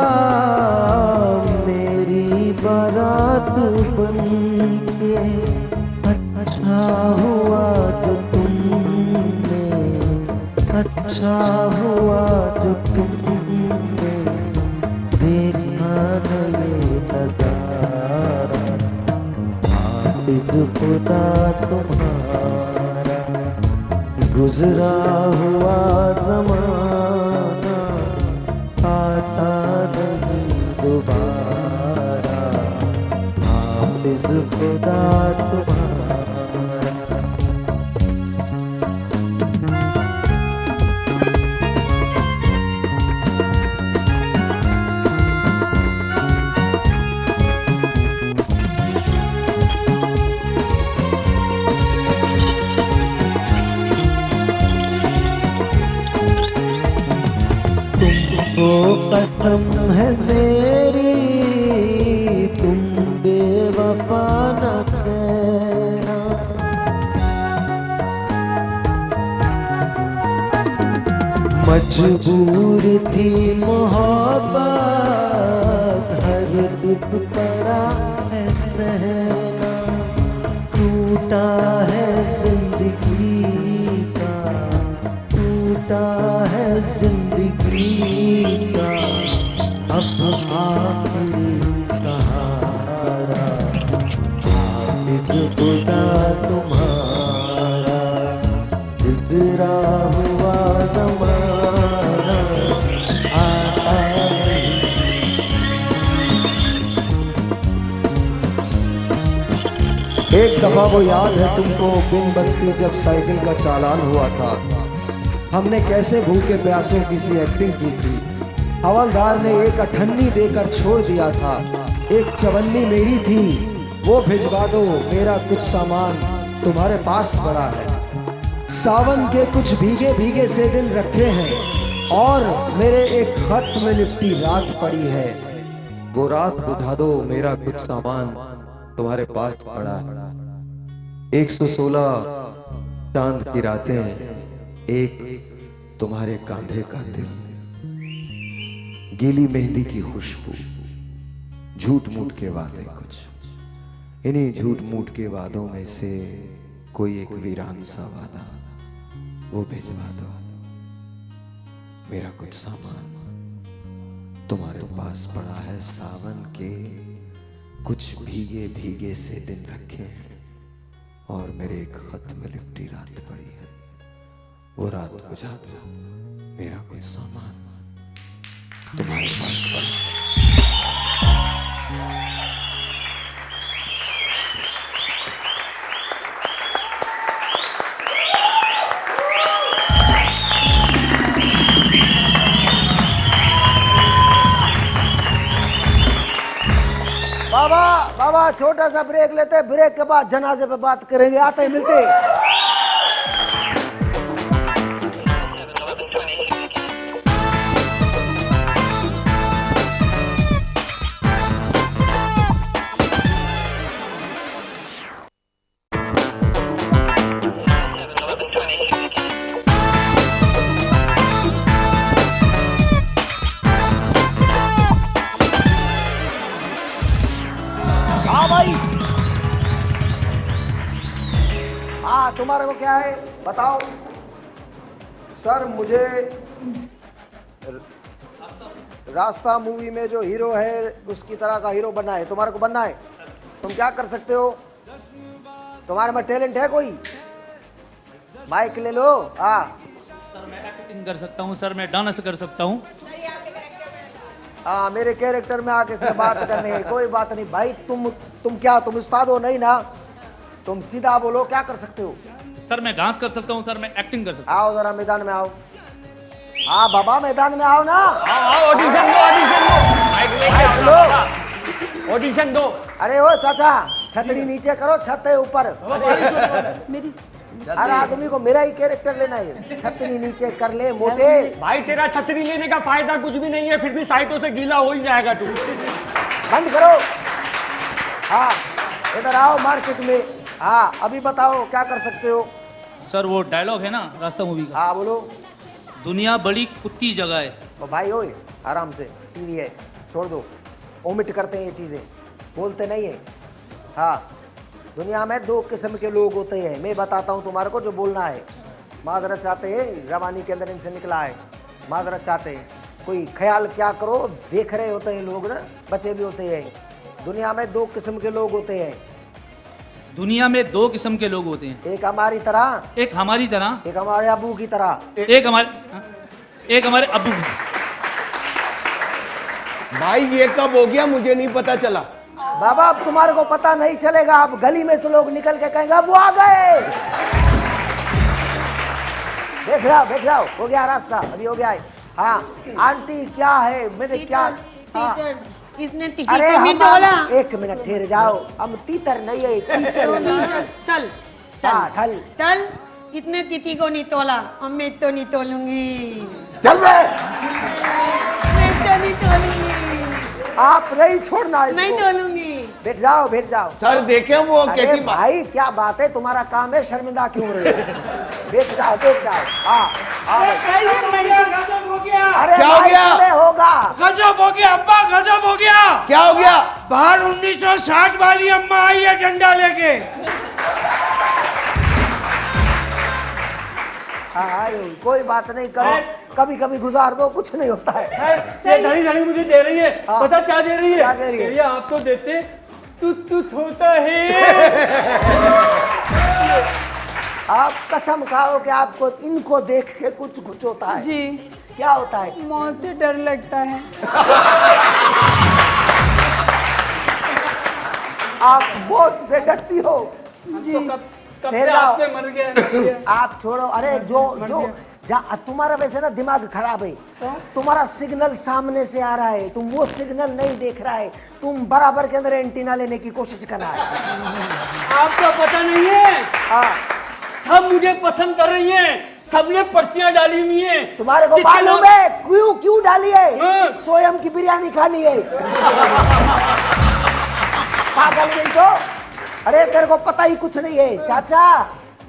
[SPEAKER 8] मेरी बारात बनके, अच्छा हुआ जो तुमने, अच्छा हुआ जो तुमने देखा न ये नज़ारा, हाफिज खुदा तुम्हारा। गुजरा हुआ ज़माना आता नहीं दोबारा, हाफिज खुदा तुम्हारा। वो कसम है मेरी तुम बेवफा न कहना, मजबूर थी मोहब्बत हर दुख पड़ा है सहना, टूटा है जिंदगी का, टूटा है जिंदगी का अब आखिरी सहारा, हाफिज खुदा तुम्हारा। गुजरा एक दफा वो याद है तुमको बिन बत्ती जब साइकिल का चालान हुआ था, हमने कैसे भूखे प्यासे किसी एक्टिंग की थी। हवलदार ने एक अठन्नी देकर छोड़ दिया था, एक चवन्नी मेरी थी, वो भिजवा दो मेरा कुछ सामान तुम्हारे पास पड़ा है। सावन के कुछ भीगे भीगे से दिन रखे हैं और मेरे एक खत में लिपटी रात पड़ी है, वो रात बुझा दो मेरा कुछ सामान तुम्हारे पास पड़ा है। 116 चांद की रातें, एक तुम्हारे कांधे का दिल, गीली मेहंदी की खुशबू, झूठ मूठ के वादे कुछ, इन्हीं झूठ मूठ के वादों में से कोई एक वीरान सा वादा, वो भिजवा दो मेरा कुछ सामान तुम्हारे पास पड़ा है। सावन के कुछ भीगे भीगे से दिन रखे हैं और मेरे एक खत में लिपटी रात पड़ी है, वो रात बुझा दो मेरा कुछ सामान तुम्हारे पास पड़ा है।
[SPEAKER 6] बाबा बाबा छोटा सा ब्रेक लेते, ब्रेक के बाद जनाजे पे बात करेंगे, आते ही मिलते। तुम्हारे को क्या है बताओ। सर मुझे रास्ता मूवी में जो हीरो है उसकी तरह का हीरो बनना है, तुम्हारे को बनना है। तुम क्या कर सकते हो, तुम्हारे में टैलेंट है कोई, माइक ले लो। हाँ
[SPEAKER 14] सर मैं एक्टिंग कर सकता हूँ, सर मैं डांस कर सकता हूँ।
[SPEAKER 6] हाँ मेरे कैरेक्टर में आके से बात करनी है, कोई बात नहीं भाई। तुम क्या तुम उस्ताद हो नहीं ना, तुम सीधा बोलो क्या कर सकते हो।
[SPEAKER 14] सर मैं डांस कर सकता हूँ, सर मैं एक्टिंग कर सकता हूँ।
[SPEAKER 6] आओ जरा मैदान में आओ। हाँ बाबा मैदान में आओ ना।
[SPEAKER 3] आओ ऑडिशन दो, ऑडिशन दो, ऑडिशन दो।
[SPEAKER 6] अरे ओ चाचा छतरी नीचे करो, छत है ऊपर।
[SPEAKER 5] मेरी
[SPEAKER 6] हर आदमी को मेरा ही कैरेक्टर लेना है, छतरी नीचे कर ले मोटे।
[SPEAKER 3] भाई तेरा छतरी लेने का फायदा कुछ भी नहीं है, फिर भी साइटों से गीला हो ही जाएगा तू।
[SPEAKER 6] बंद करो। हाँ इधर आओ मार्केट में। हाँ अभी बताओ क्या कर सकते हो।
[SPEAKER 14] सर वो डायलॉग है ना रास्ता मूवी का।
[SPEAKER 6] हाँ बोलो।
[SPEAKER 14] दुनिया बड़ी कुत्ती जगह है।
[SPEAKER 6] तो भाई ओए आराम से, टीवी है छोड़ दो, ओमिट करते हैं ये चीजें, बोलते नहीं है। हाँ दुनिया में दो किस्म के लोग होते हैं, मैं बताता हूँ तुम्हारे को जो बोलना है। माजरत चाहते हैं, रवानी के अंदर इनसे निकला है, माजरत चाहते हैं। कोई ख्याल क्या करो, देख रहे होते हैं लोग ना, बच्चे भी होते हैं। दुनिया में दो किस्म के लोग होते हैं।
[SPEAKER 14] दुनिया में दो किस्म के लोग होते हैं,
[SPEAKER 6] एक हमारी तरह,
[SPEAKER 14] एक हमारी तरह,
[SPEAKER 6] एक हमारे अबू की तरह,
[SPEAKER 14] एक हमारे अबू।
[SPEAKER 2] भाई ये कब हो गया मुझे नहीं पता चला।
[SPEAKER 6] बाबा अब तुम्हारे को पता नहीं चलेगा, अब गली में से लोग निकल के कहेंगे अब वो आ गए। बैठ जाओ हो गया रास्ता, अभी हो गया है। हाँ आंटी क्या है, मैंने क्या
[SPEAKER 5] इसने
[SPEAKER 6] अरे एक मिनट ठहर जाओ, हम तीतर नहीं है,
[SPEAKER 5] तल
[SPEAKER 6] तल
[SPEAKER 5] तल इतने तिथि को नहीं तोला और मैं तो नहीं तोलूंगी।
[SPEAKER 6] चल
[SPEAKER 5] मैं तो नहीं तोलूंगी।
[SPEAKER 6] आप नहीं छोड़ना इसको।
[SPEAKER 5] नहीं तोलूंगी।
[SPEAKER 6] बैठ जाओ
[SPEAKER 2] सर देखें वो कैसी
[SPEAKER 6] भाई क्या बात है, तुम्हारा काम है, शर्मिंदा क्यों हो रहे हो। बैठ जाओ हाँ
[SPEAKER 4] गजब हो गया।
[SPEAKER 6] अरे
[SPEAKER 2] क्या हो गया?
[SPEAKER 6] होगा
[SPEAKER 4] गजब हो गया अब्बा, गजब हो गया।
[SPEAKER 2] क्या हो गया?
[SPEAKER 4] बाहर 1960 वाली अम्मा आई है डंडा लेके।
[SPEAKER 6] हाँ कोई बात नहीं, करो कभी कभी गुजार दो, कुछ नहीं होता है।
[SPEAKER 3] ये धनी धनी मुझे दे रही है, पता क्या दे रही है?
[SPEAKER 6] क्या दे रही है?
[SPEAKER 3] ये आप तो देते तू होता है।
[SPEAKER 6] आप कसम खाओ कि आपको इनको देख के कुछ होता है।
[SPEAKER 5] जी
[SPEAKER 6] क्या होता है?
[SPEAKER 5] मौत से डर लगता है।
[SPEAKER 6] आप मौत से डरती हो,
[SPEAKER 12] ठहर जाओ। आप छोड़ो, अरे जो तुम्हारा वैसे ना दिमाग खराब है, तुम्हारा सिग्नल सामने से आ रहा है, तुम वो सिग्नल नहीं देख रहा है, तुम बराबर के अंदर एंटीना लेने की कोशिश कर रहा है।
[SPEAKER 14] आपको पता नहीं है, सब मुझे पसंद कर रही हैं, सबने पर्चियां डाली हुई हैं।
[SPEAKER 12] तुम्हारे को मालूम है क्यों डाली है? स्वयं की बिरयानी खानी है। पागल नहीं तो? अरे तेरे को पता ही कुछ नहीं है। चाचा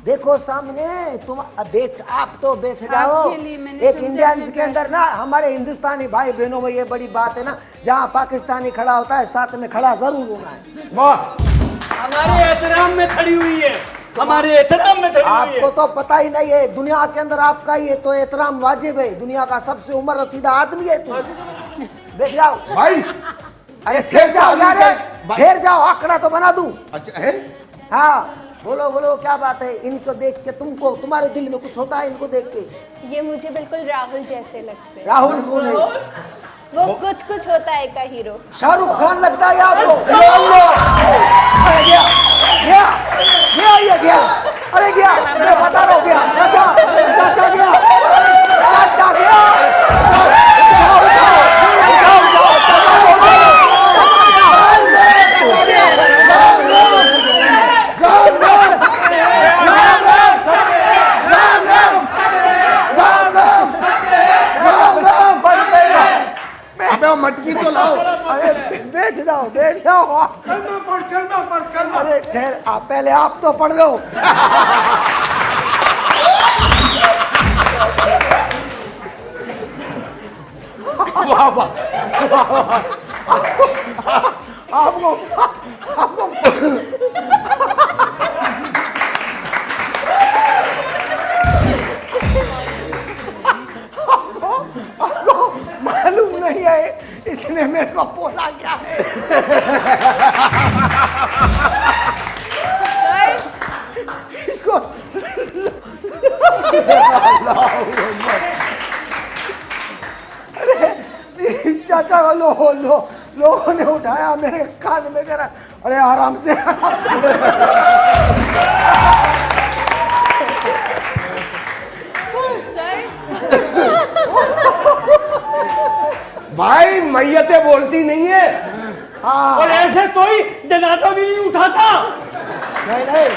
[SPEAKER 12] देखो सामने, तुम आप तो बैठ जाओ। एक इंडियंस के अंदर ना, हमारे हिंदुस्तानी भाई बहनों में ये बड़ी बात है ना, जहाँ पाकिस्तानी खड़ा होता है साथ में खड़ा जरूर होना है।
[SPEAKER 14] वाह, हमारे एहतराम में खड़ी हुई है, हमारे एहतराम में खड़ी हुई है।
[SPEAKER 12] आपको तो पता ही नहीं है, दुनिया के अंदर आपका ये तो एहतराम वाजिब है। दुनिया का सबसे उम्र रसीदा आदमी है तू। देख जाओ
[SPEAKER 2] भाई,
[SPEAKER 12] अरे ठहर जाओ यार, ठहर जाओ, आंकड़ा तो बना दूं।
[SPEAKER 2] अच्छा है?
[SPEAKER 12] हाँ बोलो क्या बात है? इनको देख के तुमको, तुम्हारे दिल में कुछ होता है इनको देख के?
[SPEAKER 15] ये मुझे बिल्कुल राहुल जैसे लगते हैं।
[SPEAKER 12] राहुल कौन है?
[SPEAKER 15] वो कुछ होता है का हीरो।
[SPEAKER 12] शाहरुख खान लगता है आपको? गया अरे गया, मैं बता रहा हूँ गया। चाचा गया, चाचा गया।
[SPEAKER 2] मटकी तो लाओ।
[SPEAKER 12] अरे बैठ जाओ। अरे ठहर, पहले आप तो पढ़ लो।
[SPEAKER 2] वाह वाह,
[SPEAKER 12] आपको मालूम नहीं है इसने मेरे को बोला क्या है। इसको अरे चाचा को लोगों ने उठाया, मेरे कान में करा। अरे आराम से
[SPEAKER 2] भाई, मैयतें बोलती नहीं है।
[SPEAKER 12] हाँ।
[SPEAKER 14] और ऐसे कोई जनाजा भी नहीं उठाता।
[SPEAKER 12] नहीं,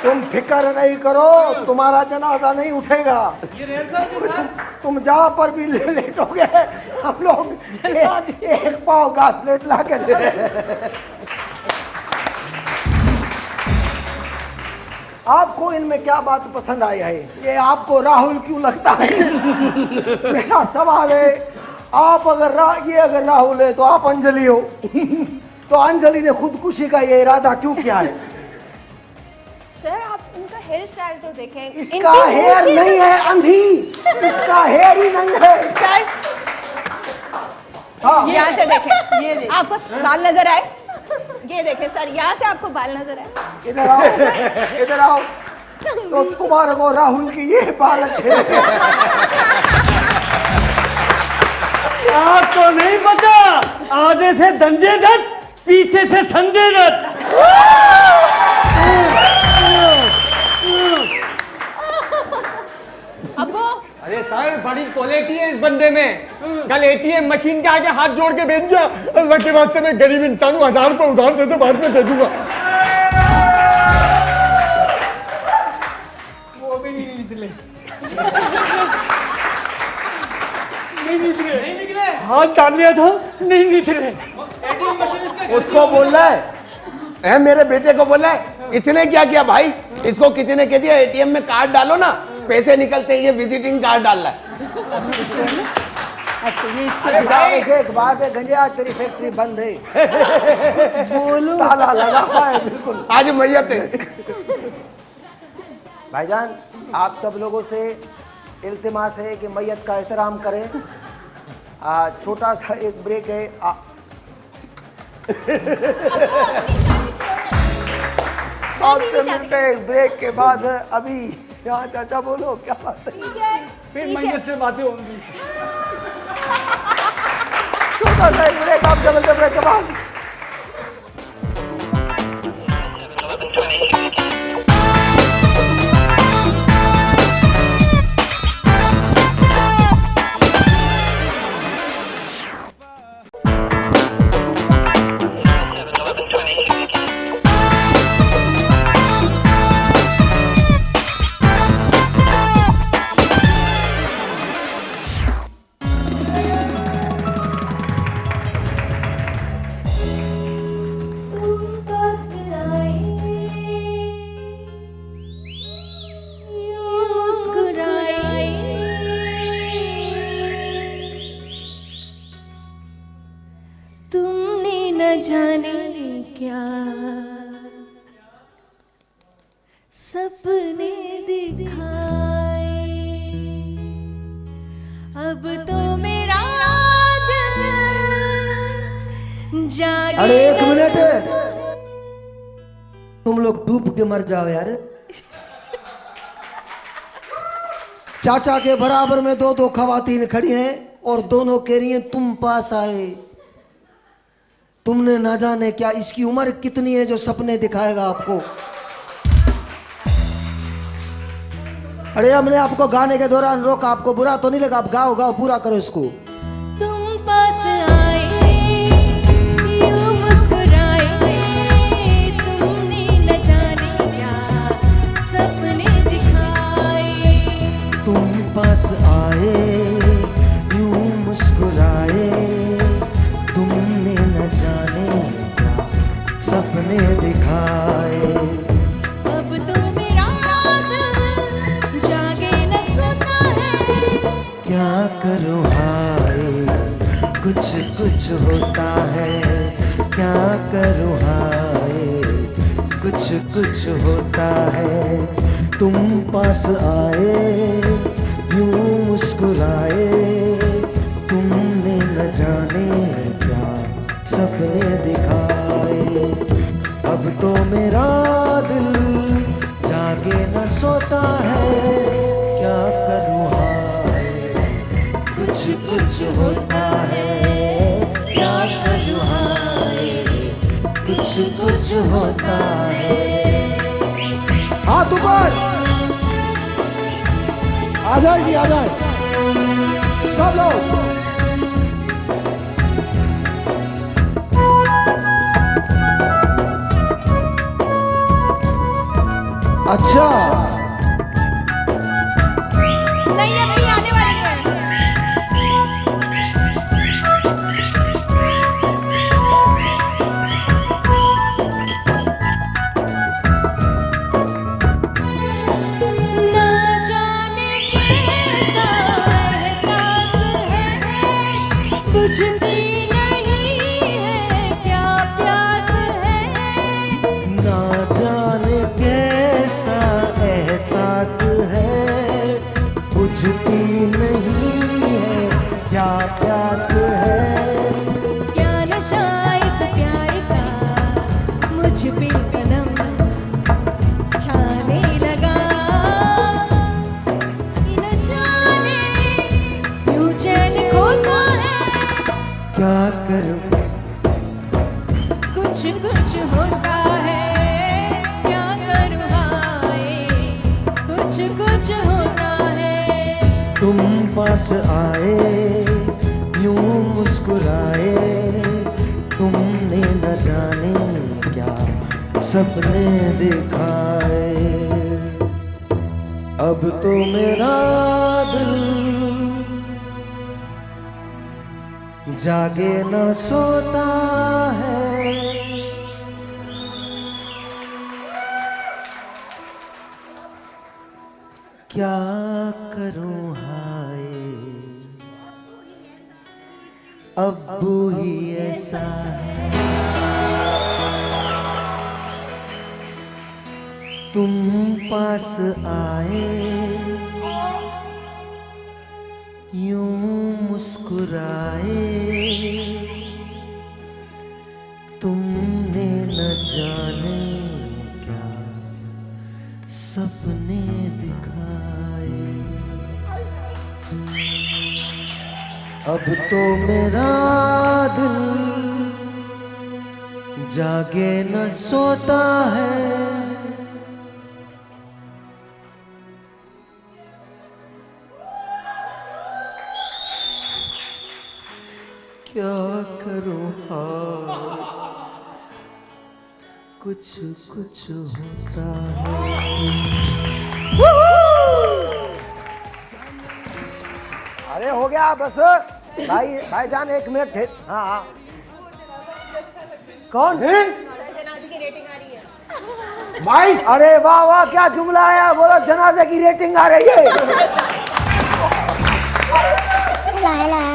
[SPEAKER 12] तुम फिक्र नहीं करो, तुम्हारा जनाजा नहीं उठेगा। तुम जहाँ पर भी लेटोगे, हम लोग एक पाव घास लेट ला के आपको इनमें क्या बात पसंद आई है? ये आपको राहुल क्यों लगता है? मेरा सवाल है, आप अगर अगर राहुल है तो आप अंजलि हो, तो अंजलि ने खुदकुशी का ये इरादा क्यों किया है?
[SPEAKER 15] सर आप इनका हेयर स्टाइल तो देखें।
[SPEAKER 12] इसका हेयर नहीं है अंधी, इसका हेयर ही नहीं है
[SPEAKER 15] सर।
[SPEAKER 12] हाँ,
[SPEAKER 15] यहाँ से देखें, ये देखें। आपको बाल नजर आए? ये देखें सर, यहाँ से आपको बाल नजर आए?
[SPEAKER 12] इधर आओ। तो तुम्हारे को राहुल की ये बाल अच्छे
[SPEAKER 14] आपको नहीं पता, आगे से धंधे दत्त, पीछे से संजय दत्त।
[SPEAKER 3] अरे साहब, बड़ी क्वालिटी है इस बंदे में। कल एटीएम मशीन के आगे हाथ जोड़ के भेज दिया, अल्लाह के वास्ते मैं गरीब इंसान हूँ, 1000 रुपये उधार दे दो, बाद में दे दूंगा।
[SPEAKER 14] वो भी नहीं निकले। नहीं निकले। हाथ डाल लिया था, नहीं निकले।
[SPEAKER 2] उसको बोल रहा है, मेरे बेटे को बोल रहा है। इसने क्या किया भाई? इसको किसी ने कह दिया एटीएम में कार्ड डालो ना, पैसे निकलते, ये विजिटिंग कार्ड डाल रहा है।
[SPEAKER 5] अच्छा ये इसके
[SPEAKER 12] एक बात है गंजा, तेरी फैक्ट्री बंद है। बोलो ताला लगा हुआ है बिल्कुल।
[SPEAKER 2] आज मैयत है।
[SPEAKER 12] भाईजान, आप सब लोगों से इल्तिमास है कि मैयत का एहतराम करें। छोटा सा एक ब्रेक है। आपसे मिलते हैं ब्रेक के बाद। अभी यहाँ चाचा बोलो क्या बात है?
[SPEAKER 14] फिर मैयत से बातें होंगी।
[SPEAKER 12] छोटा सा एक ब्रेक, आप डबल ब्रेक के बाद।
[SPEAKER 13] जाने क्या सपने दिखाए, अब तो मेरा दिल जागे।
[SPEAKER 12] अरे एक मिनट, तुम लोग डूब के मर जाओ यार। चाचा के बराबर में दो खवातीन खड़ी हैं और दोनों कह रही हैं तुम पास आए। तुमने ना जाने क्या, इसकी उम्र कितनी है जो सपने दिखाएगा आपको। अरे हमने आपको गाने के दौरान रोका, आपको बुरा तो नहीं लगा? आप गाओ गाओ, पूरा करो इसको।
[SPEAKER 13] तुम पास आए यूं मुस्कुराए, तुमने न जाने क्या सपने दिखाए।
[SPEAKER 12] तुम पास आए यूं मुस्कुराए, तुमने न जाने क्या सपने दिखाए।
[SPEAKER 13] अब तो मेरा दिल जागे न सोता है।
[SPEAKER 12] क्या करूँ हाय कुछ कुछ होता है, क्या करूँ हाय कुछ कुछ होता है। तुम पास आए यूं मुस्कुराए, तुमने न जाने क्या सपने दिखाए। अब तो मेरा दिल जागे न सोता है, क्या करूँ हाय कुछ कुछ होता है, क्या करूँ हाय कुछ कुछ होता है। हाथ ऊपर, आ जाए जी, आ जाए सब लोग। अच्छा
[SPEAKER 13] नहीं, अभी आने वाले हैं। ना जाने कैसा एहसास है, बुझती नहीं है क्या प्यास है।
[SPEAKER 12] ना जाने कैसा एहसास है, बुझती नहीं है क्या प्यास है।
[SPEAKER 13] क्या नशा इस प्यार का मुझ पे सनम छाने लगा। न जाने क्यों चैन खोता है।
[SPEAKER 12] क्या करूं
[SPEAKER 13] कुछ कुछ होता है, क्या करूँ हाय कुछ कुछ होता है।
[SPEAKER 12] तुम पास आए यूं मुस्कुराए, तुमने न जाने क्या सपने दिखाए। अब तो मेरा दिल जागे न सोता है। क्या करूं हाय अब्बू ही ऐसा है। तुम पास आए यूं मुस्कुराए, तुमने न जाने क्या सपने दिखाए। अब तो मेरा दिल जागे न सोता है। क्या करूं हाय कुछ कुछ होता है। अरे हो गया बस भाईजान, 1 मिनट। हाँ हाँ, कौन है?
[SPEAKER 15] जनाजे की रेटिंग आ रही है।
[SPEAKER 12] भाई अरे वाह वाह, क्या जुमला आया। बोलो जनाजे की रेटिंग आ रही है।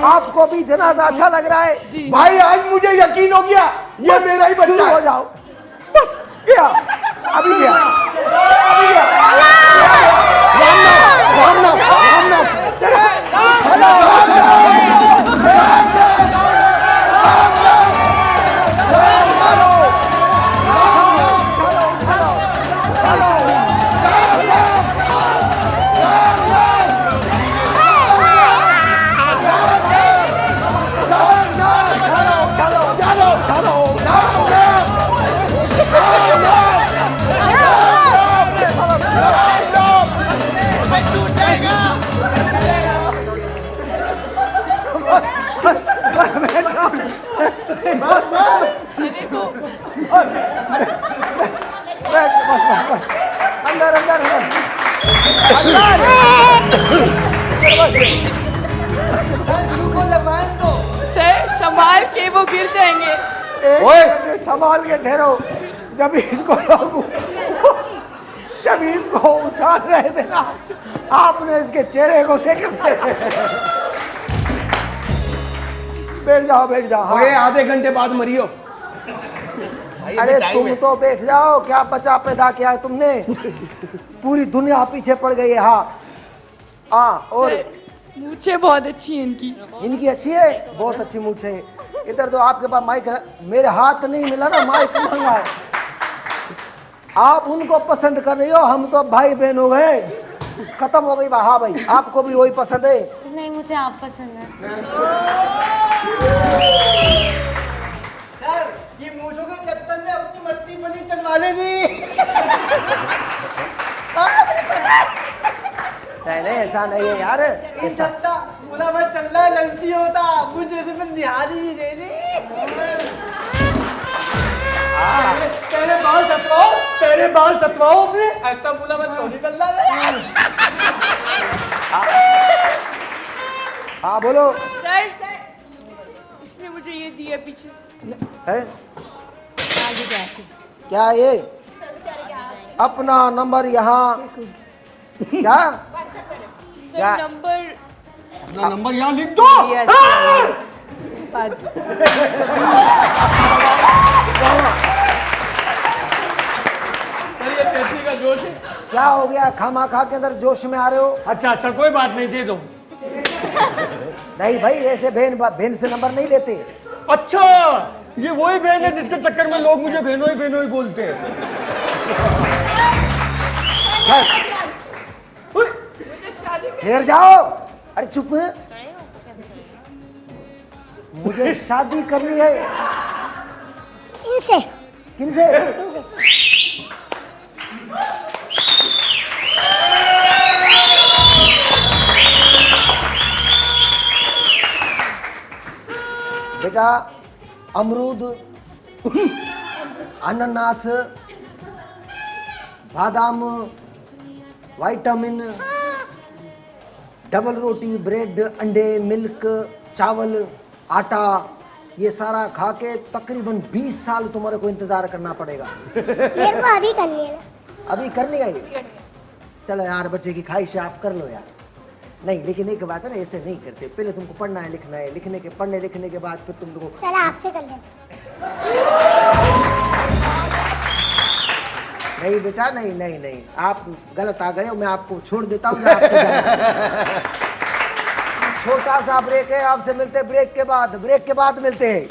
[SPEAKER 12] आपको भी जनाजा अच्छा लग रहा है?
[SPEAKER 3] भाई आज मुझे यकीन हो गया
[SPEAKER 2] ये मेरा ही बच्चा
[SPEAKER 12] शुरू
[SPEAKER 2] है।
[SPEAKER 12] हो जाओ, बस गया, अभी गया, अभी गया।
[SPEAKER 2] राम नाम, राम नाम, राम नाम।
[SPEAKER 12] अंदर अंदर
[SPEAKER 11] सर संभाल के वो गिर जाएंगे।
[SPEAKER 12] ओए संभाल के ठहरो। जब इसको लोग जब इसको उछाल रहे थे ना, आपने इसके चेहरे को देखा। बैठ जाओ, बैठ जाओ।
[SPEAKER 2] ओए आधे घंटे बाद मरियो।
[SPEAKER 12] अरे तुम तो बैठ जाओ, क्या बचा पैदा किया है तुमने। पूरी दुनिया पीछे पड़ गई है। हाँ और
[SPEAKER 11] मूछे बहुत अच्छी है इनकी।
[SPEAKER 12] इनकी अच्छी है, बहुत अच्छी मूछ है। इधर तो आपके पास माइक है, मेरे हाथ नहीं मिला ना, माइक महंगा है। आप उनको पसंद कर रही हो, हम तो भाई बहन हो गए, खत्म हो गई। हाँ भाई, आपको भी वही पसंद है?
[SPEAKER 7] नहीं, मुझे आप पसंद है।
[SPEAKER 6] ये मूछों के चक्कर में अपनी मत्ती बनी चलवाने दी।
[SPEAKER 12] नहीं ऐसा नहीं है यार।
[SPEAKER 6] ऐसा पूरा मैं चल रहा है, गलती होता मुझे सिर्फ दिहाड़ी ही दे दी।
[SPEAKER 14] तेरे बाल कटवाओ, तेरे बाल कटवाओ अपने।
[SPEAKER 6] ऐसा बोला मैं तो निकल रहा है।
[SPEAKER 12] हाँ बोलो।
[SPEAKER 11] सर उसने मुझे ये दिया पीछे
[SPEAKER 12] है क्या ये? अपना नंबर यहाँ क्या
[SPEAKER 11] सर नंबर
[SPEAKER 3] अपना नंबर यहाँ लिख दो।
[SPEAKER 4] का जोश है।
[SPEAKER 12] क्या हो गया? खामा खा के अंदर जोश में आ रहे हो?
[SPEAKER 3] अच्छा अच्छा कोई बात नहीं, दे दो।
[SPEAKER 12] नहीं भाई, ऐसे बहन से नंबर नहीं लेते।
[SPEAKER 3] अच्छा ये वही बहन है जिसके चक्कर में लोग मुझे बहनों ही बोलते हैं।
[SPEAKER 12] ठहर जाओ। अरे चुप है, मुझे शादी करनी है।
[SPEAKER 16] इनसे
[SPEAKER 12] किनसे? बेटा अमरूद, अनानास, बादाम, विटामिन, डबल रोटी, ब्रेड, अंडे, मिल्क, चावल, आटा, ये सारा खा के तकरीबन 20 साल तुम्हारे को इंतजार करना पड़ेगा।
[SPEAKER 16] ये वो अभी करनी है ना।
[SPEAKER 12] अभी कर लिया ये? चलो यार, बच्चे की ख्वाहिश है, आप कर लो यार। नहीं लेकिन एक बात है ना, ऐसे नहीं करते। पहले तुमको पढ़ना है, लिखना है, पढ़ने लिखने के बाद फिर तुम लोग।
[SPEAKER 16] चलो आपसे कर लेते।
[SPEAKER 12] नहीं बेटा, नहीं नहीं नहीं, आप गलत आ गए हो। मैं आपको छोड़ देता हूँ, आपको जाना। छोटा सा ब्रेक है, आपसे मिलते ब्रेक के बाद मिलते हैं।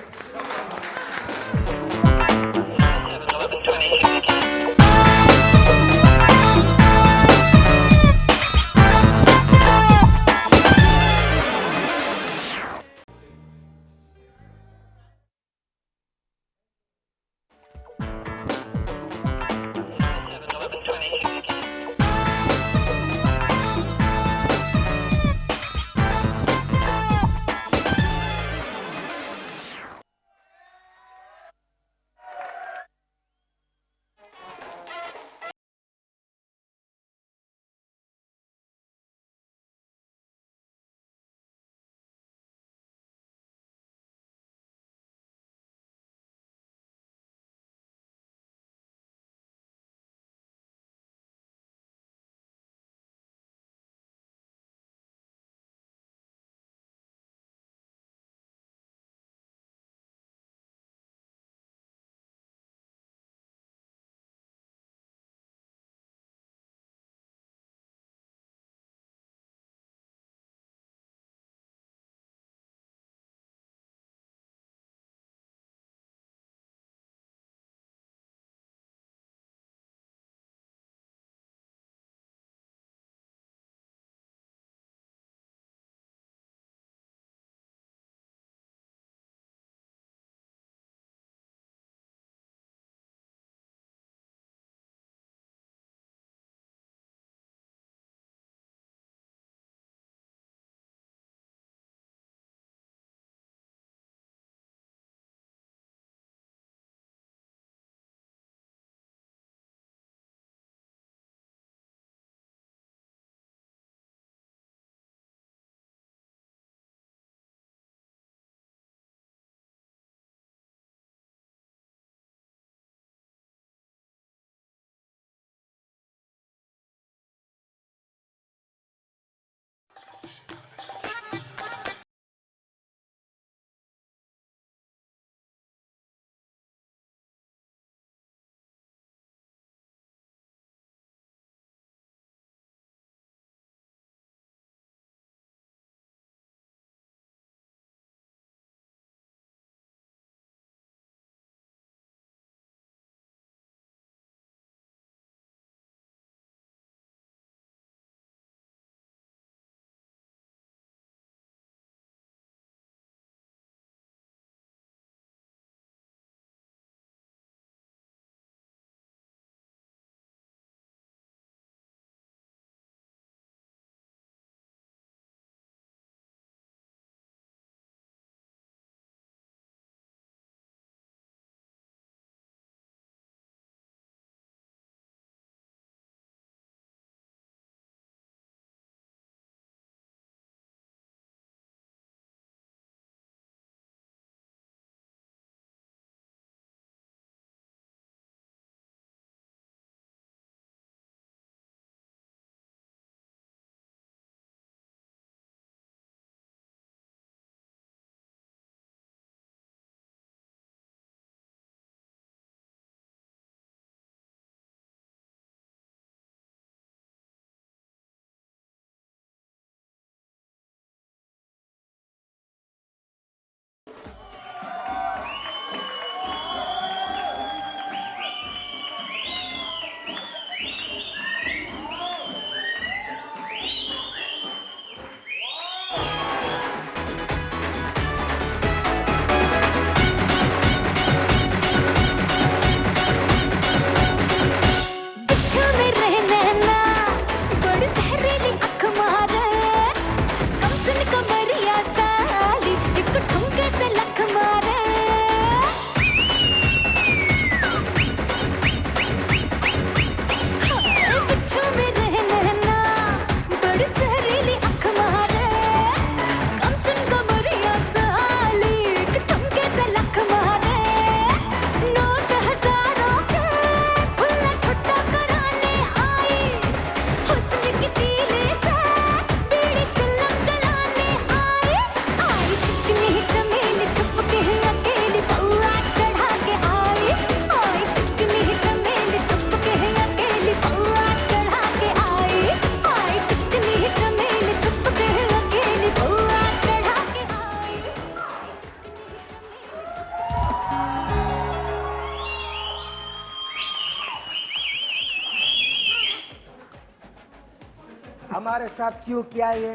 [SPEAKER 12] हमारे साथ क्यों किया ये?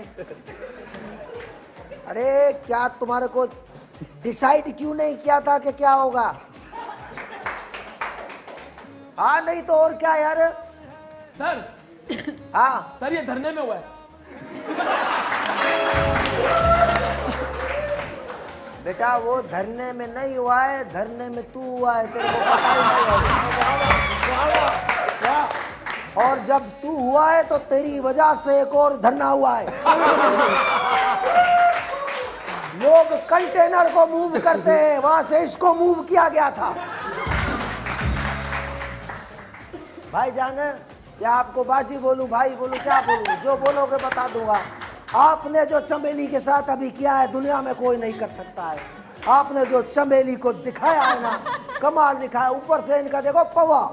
[SPEAKER 12] अरे क्या तुम्हारे को डिसाइड क्यों नहीं किया था कि क्या होगा? हाँ नहीं तो और क्या यार?
[SPEAKER 4] सर
[SPEAKER 12] हाँ
[SPEAKER 4] सर, ये धरने में हुआ है।
[SPEAKER 12] बेटा वो धरने में नहीं हुआ है, धरने में तू हुआ है, तेरे को पता ही नहीं है। और जब तू हुआ है तो तेरी वजह से एक और धरना हुआ है। लोग कंटेनर को मूव करते हैं, वहां से इसको मूव किया गया था। भाई जान, क्या आपको बाजी बोलूं, भाई बोलूं, क्या बोलूं? जो बोलोगे बता दूंगा। आपने जो चमेली के साथ अभी किया है दुनिया में कोई नहीं कर सकता है। आपने जो चमेली को दिखाया है ना, कमाल दिखाया। ऊपर से इनका देखो पवा।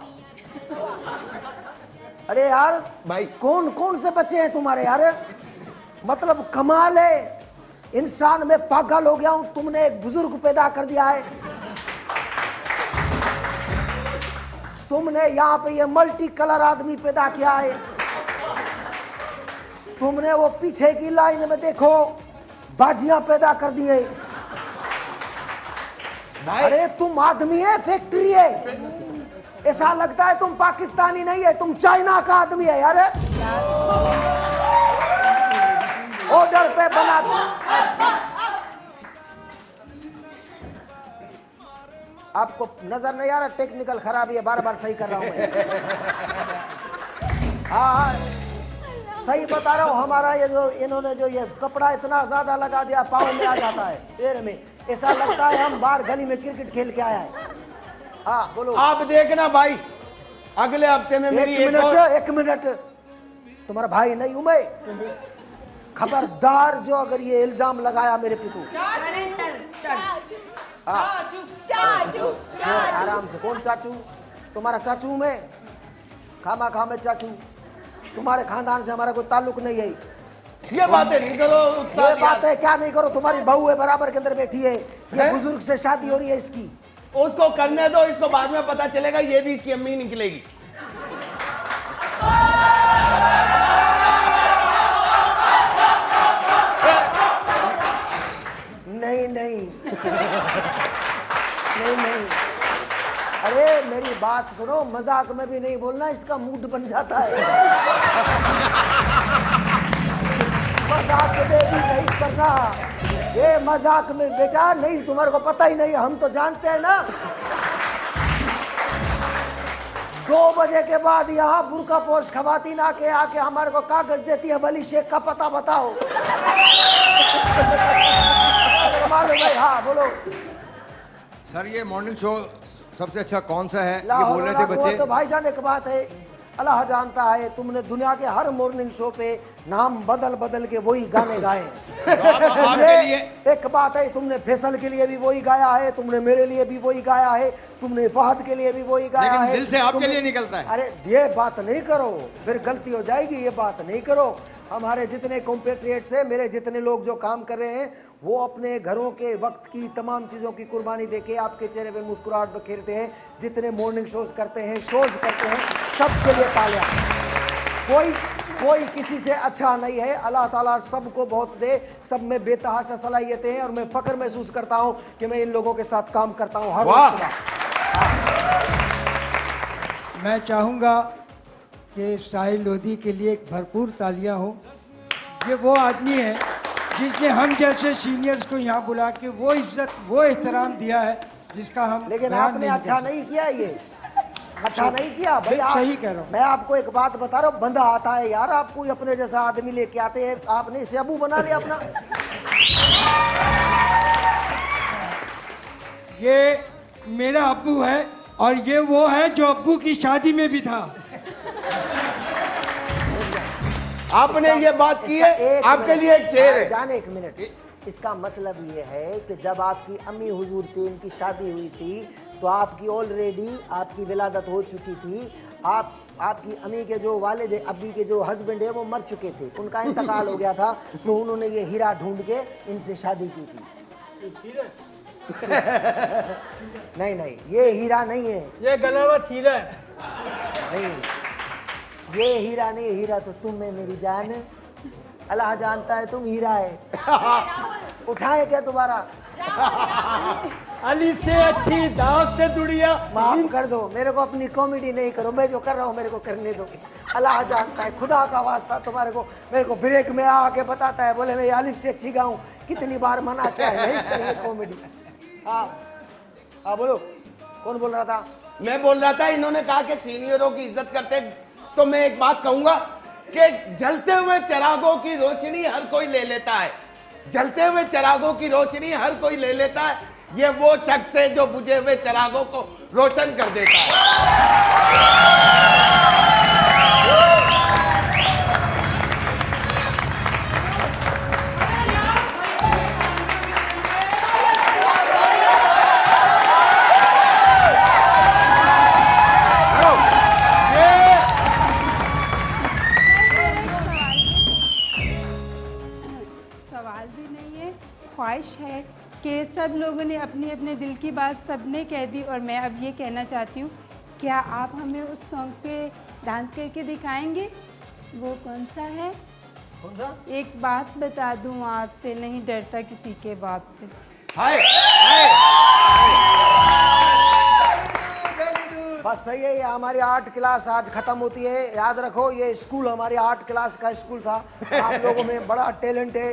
[SPEAKER 12] अरे यार भाई कौन कौन से बच्चे हैं तुम्हारे यार? मतलब कमाल है। इंसान में पागल हो गया हूं। तुमने एक बुजुर्ग पैदा कर दिया है। तुमने यहाँ पे ये मल्टी कलर आदमी पैदा किया है। तुमने वो पीछे की लाइन में देखो बाजियां पैदा कर दी है। अरे तुम आदमी है फैक्ट्री है? ऐसा लगता है तुम पाकिस्तानी नहीं है, तुम चाइना का आदमी है यार। ऑर्डर पे बना। आपको नजर नहीं आ रहा टेक्निकल खराबी है, बार बार सही कर रहा हूं मैं। हाँ सही बता रहा हूँ। हमारा ये जो इन्होंने जो ये कपड़ा इतना ज्यादा लगा दिया, पाँव में आ जाता है, पैर में। ऐसा लगता है हम बाहर गली में क्रिकेट खेल के आया है। हाँ बोलो।
[SPEAKER 2] आप देखना भाई, अगले हफ्ते में मेरी
[SPEAKER 12] एक मिनट। तुम्हारा भाई नहीं हूं मैं। खबरदार जो अगर ये इल्जाम लगाया मेरे पिता। आराम से। कौन चाचू? तुम्हारा चाचू मैं? खामा खामे चाचू। तुम्हारे खानदान से हमारा कोई ताल्लुक नहीं है।
[SPEAKER 2] ये बातें नहीं करो।
[SPEAKER 12] ये बातें क्या नहीं करो? तुम्हारी बहू है बराबर के अंदर बैठी है। ये बुजुर्ग से शादी हो रही है इसकी।
[SPEAKER 2] उसको करने दो, इसको बाद में पता चलेगा ये भी इसकी अम्मी निकलेगी।
[SPEAKER 12] नहीं नहीं नहीं नहीं। अरे मेरी बात सुनो, मजाक में भी नहीं बोलना, इसका मूड बन जाता है। मजाक में भी नहीं करना। ये मजाक में बेटा नहीं, तुम्हारे को पता ही नहीं, हम तो जानते हैं ना। 2 बजे के बाद यहाँ बुरका पोश खवातीन आके हमारे को कागज देती है, वली शेख का पता बताओ। भाई हाँ बोलो।
[SPEAKER 17] सर ये मॉर्निंग शो सबसे अच्छा कौन सा है, ये बोल रहे थे बच्चे।
[SPEAKER 12] तो भाईजान एक बात है, अल्लाह जानता है, तुमने दुनिया के हर मॉर्निंग शो पे नाम बदल बदल के वही गाने गाए।
[SPEAKER 17] आपके लिए
[SPEAKER 12] एक बात है, तुमने फैसल के लिए भी वही गाया है, तुमने मेरे लिए भी वही गाया है, तुमने फहद के लिए भी वही गाया है।
[SPEAKER 17] दिल से आपके लिए निकलता है।
[SPEAKER 12] अरे ये बात नहीं करो, फिर गलती हो जाएगी। ये बात नहीं करो। हमारे जितने कॉम्पेट्रिएट्स हैं, मेरे जितने लोग जो काम कर रहे हैं, वो अपने घरों के वक्त की तमाम चीज़ों की कुर्बानी देके आपके चेहरे पे मुस्कुराहट बखेरते हैं। जितने मॉर्निंग शोज करते हैं, सबके लिए तालियां। कोई किसी से अच्छा नहीं है। अल्लाह ताला सबको बहुत दे, सब में बेतहाशा सलाहियतें हैं और मैं फख्र महसूस करता हूं कि मैं इन लोगों के साथ काम करता हूं हर वक्त।
[SPEAKER 18] मैं चाहूँगा कि साहिल लोधी के लिए एक भरपूर तालियां हो। ये वो आदमी है जिसने हम जैसे सीनियर्स को यहाँ बुला के वो इज्जत, वो एहतराम दिया है जिसका हम
[SPEAKER 12] लेकिन आपने अच्छा नहीं किया। ये अच्छा नहीं किया भाई।
[SPEAKER 18] सही कह रहा हूँ।
[SPEAKER 12] मैं आपको एक बात बता रहा हूँ, बंदा आता है यार, आपको अपने जैसा आदमी लेके आते हैं, आपने इसे अबू बना लिया अपना।
[SPEAKER 18] ये मेरा अब्बू है और ये वो है जो अब्बू की शादी में भी था।
[SPEAKER 2] आपने ये बात की है, आपके लिए एक शेर है।
[SPEAKER 12] जाने एक मिनट, इसका मतलब ये है कि जब आपकी अम्मी हुजूर से इनकी शादी हुई थी तो आपकी ऑलरेडी आपकी विलादत हो चुकी थी। आपकी अम्मी के जो वालिद अब्बी के जो हस्बैंड है वो मर चुके थे, उनका इंतकाल हो गया था, तो उन्होंने ये हीरा ढूंढ के इनसे शादी की थी। नहीं ये हीरा नहीं है,
[SPEAKER 14] ये गलावत हीरा है।
[SPEAKER 12] नहीं ये हीरा नहीं, हीरा तो तुम है मेरी जान। अल्लाह जानता है तुम हीरा है। उठाए क्या दोबारा?
[SPEAKER 14] अलिफ से अच्छी दावत से दुड़िया।
[SPEAKER 12] माफ कर दो, मेरे को अपनी कॉमेडी नहीं करो, मैं जो कर रहा हूँ मेरे को करने दो। अल्लाह जानता है, खुदा का वास्ता तुम्हारे को, मेरे को ब्रेक में आके बताता है, बोले मैं अलिफ से अच्छी गाऊं, कितनी बार मना किया है, नहीं करिए कॉमेडी। हाँ हाँ बोलो, कौन बोल रहा था?
[SPEAKER 2] मैं बोल रहा था, इन्होंने कहा कि सीनियरों की इज्जत करते, तो मैं एक बात कहूंगा कि जलते हुए चिरागों की रोशनी हर कोई ले लेता है, जलते हुए चिरागों की रोशनी हर कोई ले लेता है, ये वो शख्स है जो बुझे हुए चिरागों को रोशन कर देता है।
[SPEAKER 5] सवाल भी नहीं है, ख्वाहिश है कि सब लोगों ने अपनी अपने दिल की बात सबने कह दी, और मैं अब ये कहना चाहती हूँ, क्या आप हमें उस सॉन्ग पे डांस करके दिखाएंगे? वो कौन सा है?
[SPEAKER 12] कौन सा?
[SPEAKER 5] एक बात बता दूँ आपसे, नहीं डरता किसी के बाप से।
[SPEAKER 12] बस सही है, ये हमारी आर्ट क्लास आज खत्म होती है। याद रखो, ये स्कूल हमारी आर्ट क्लास का स्कूल था। आप लोगों में बड़ा टैलेंट है।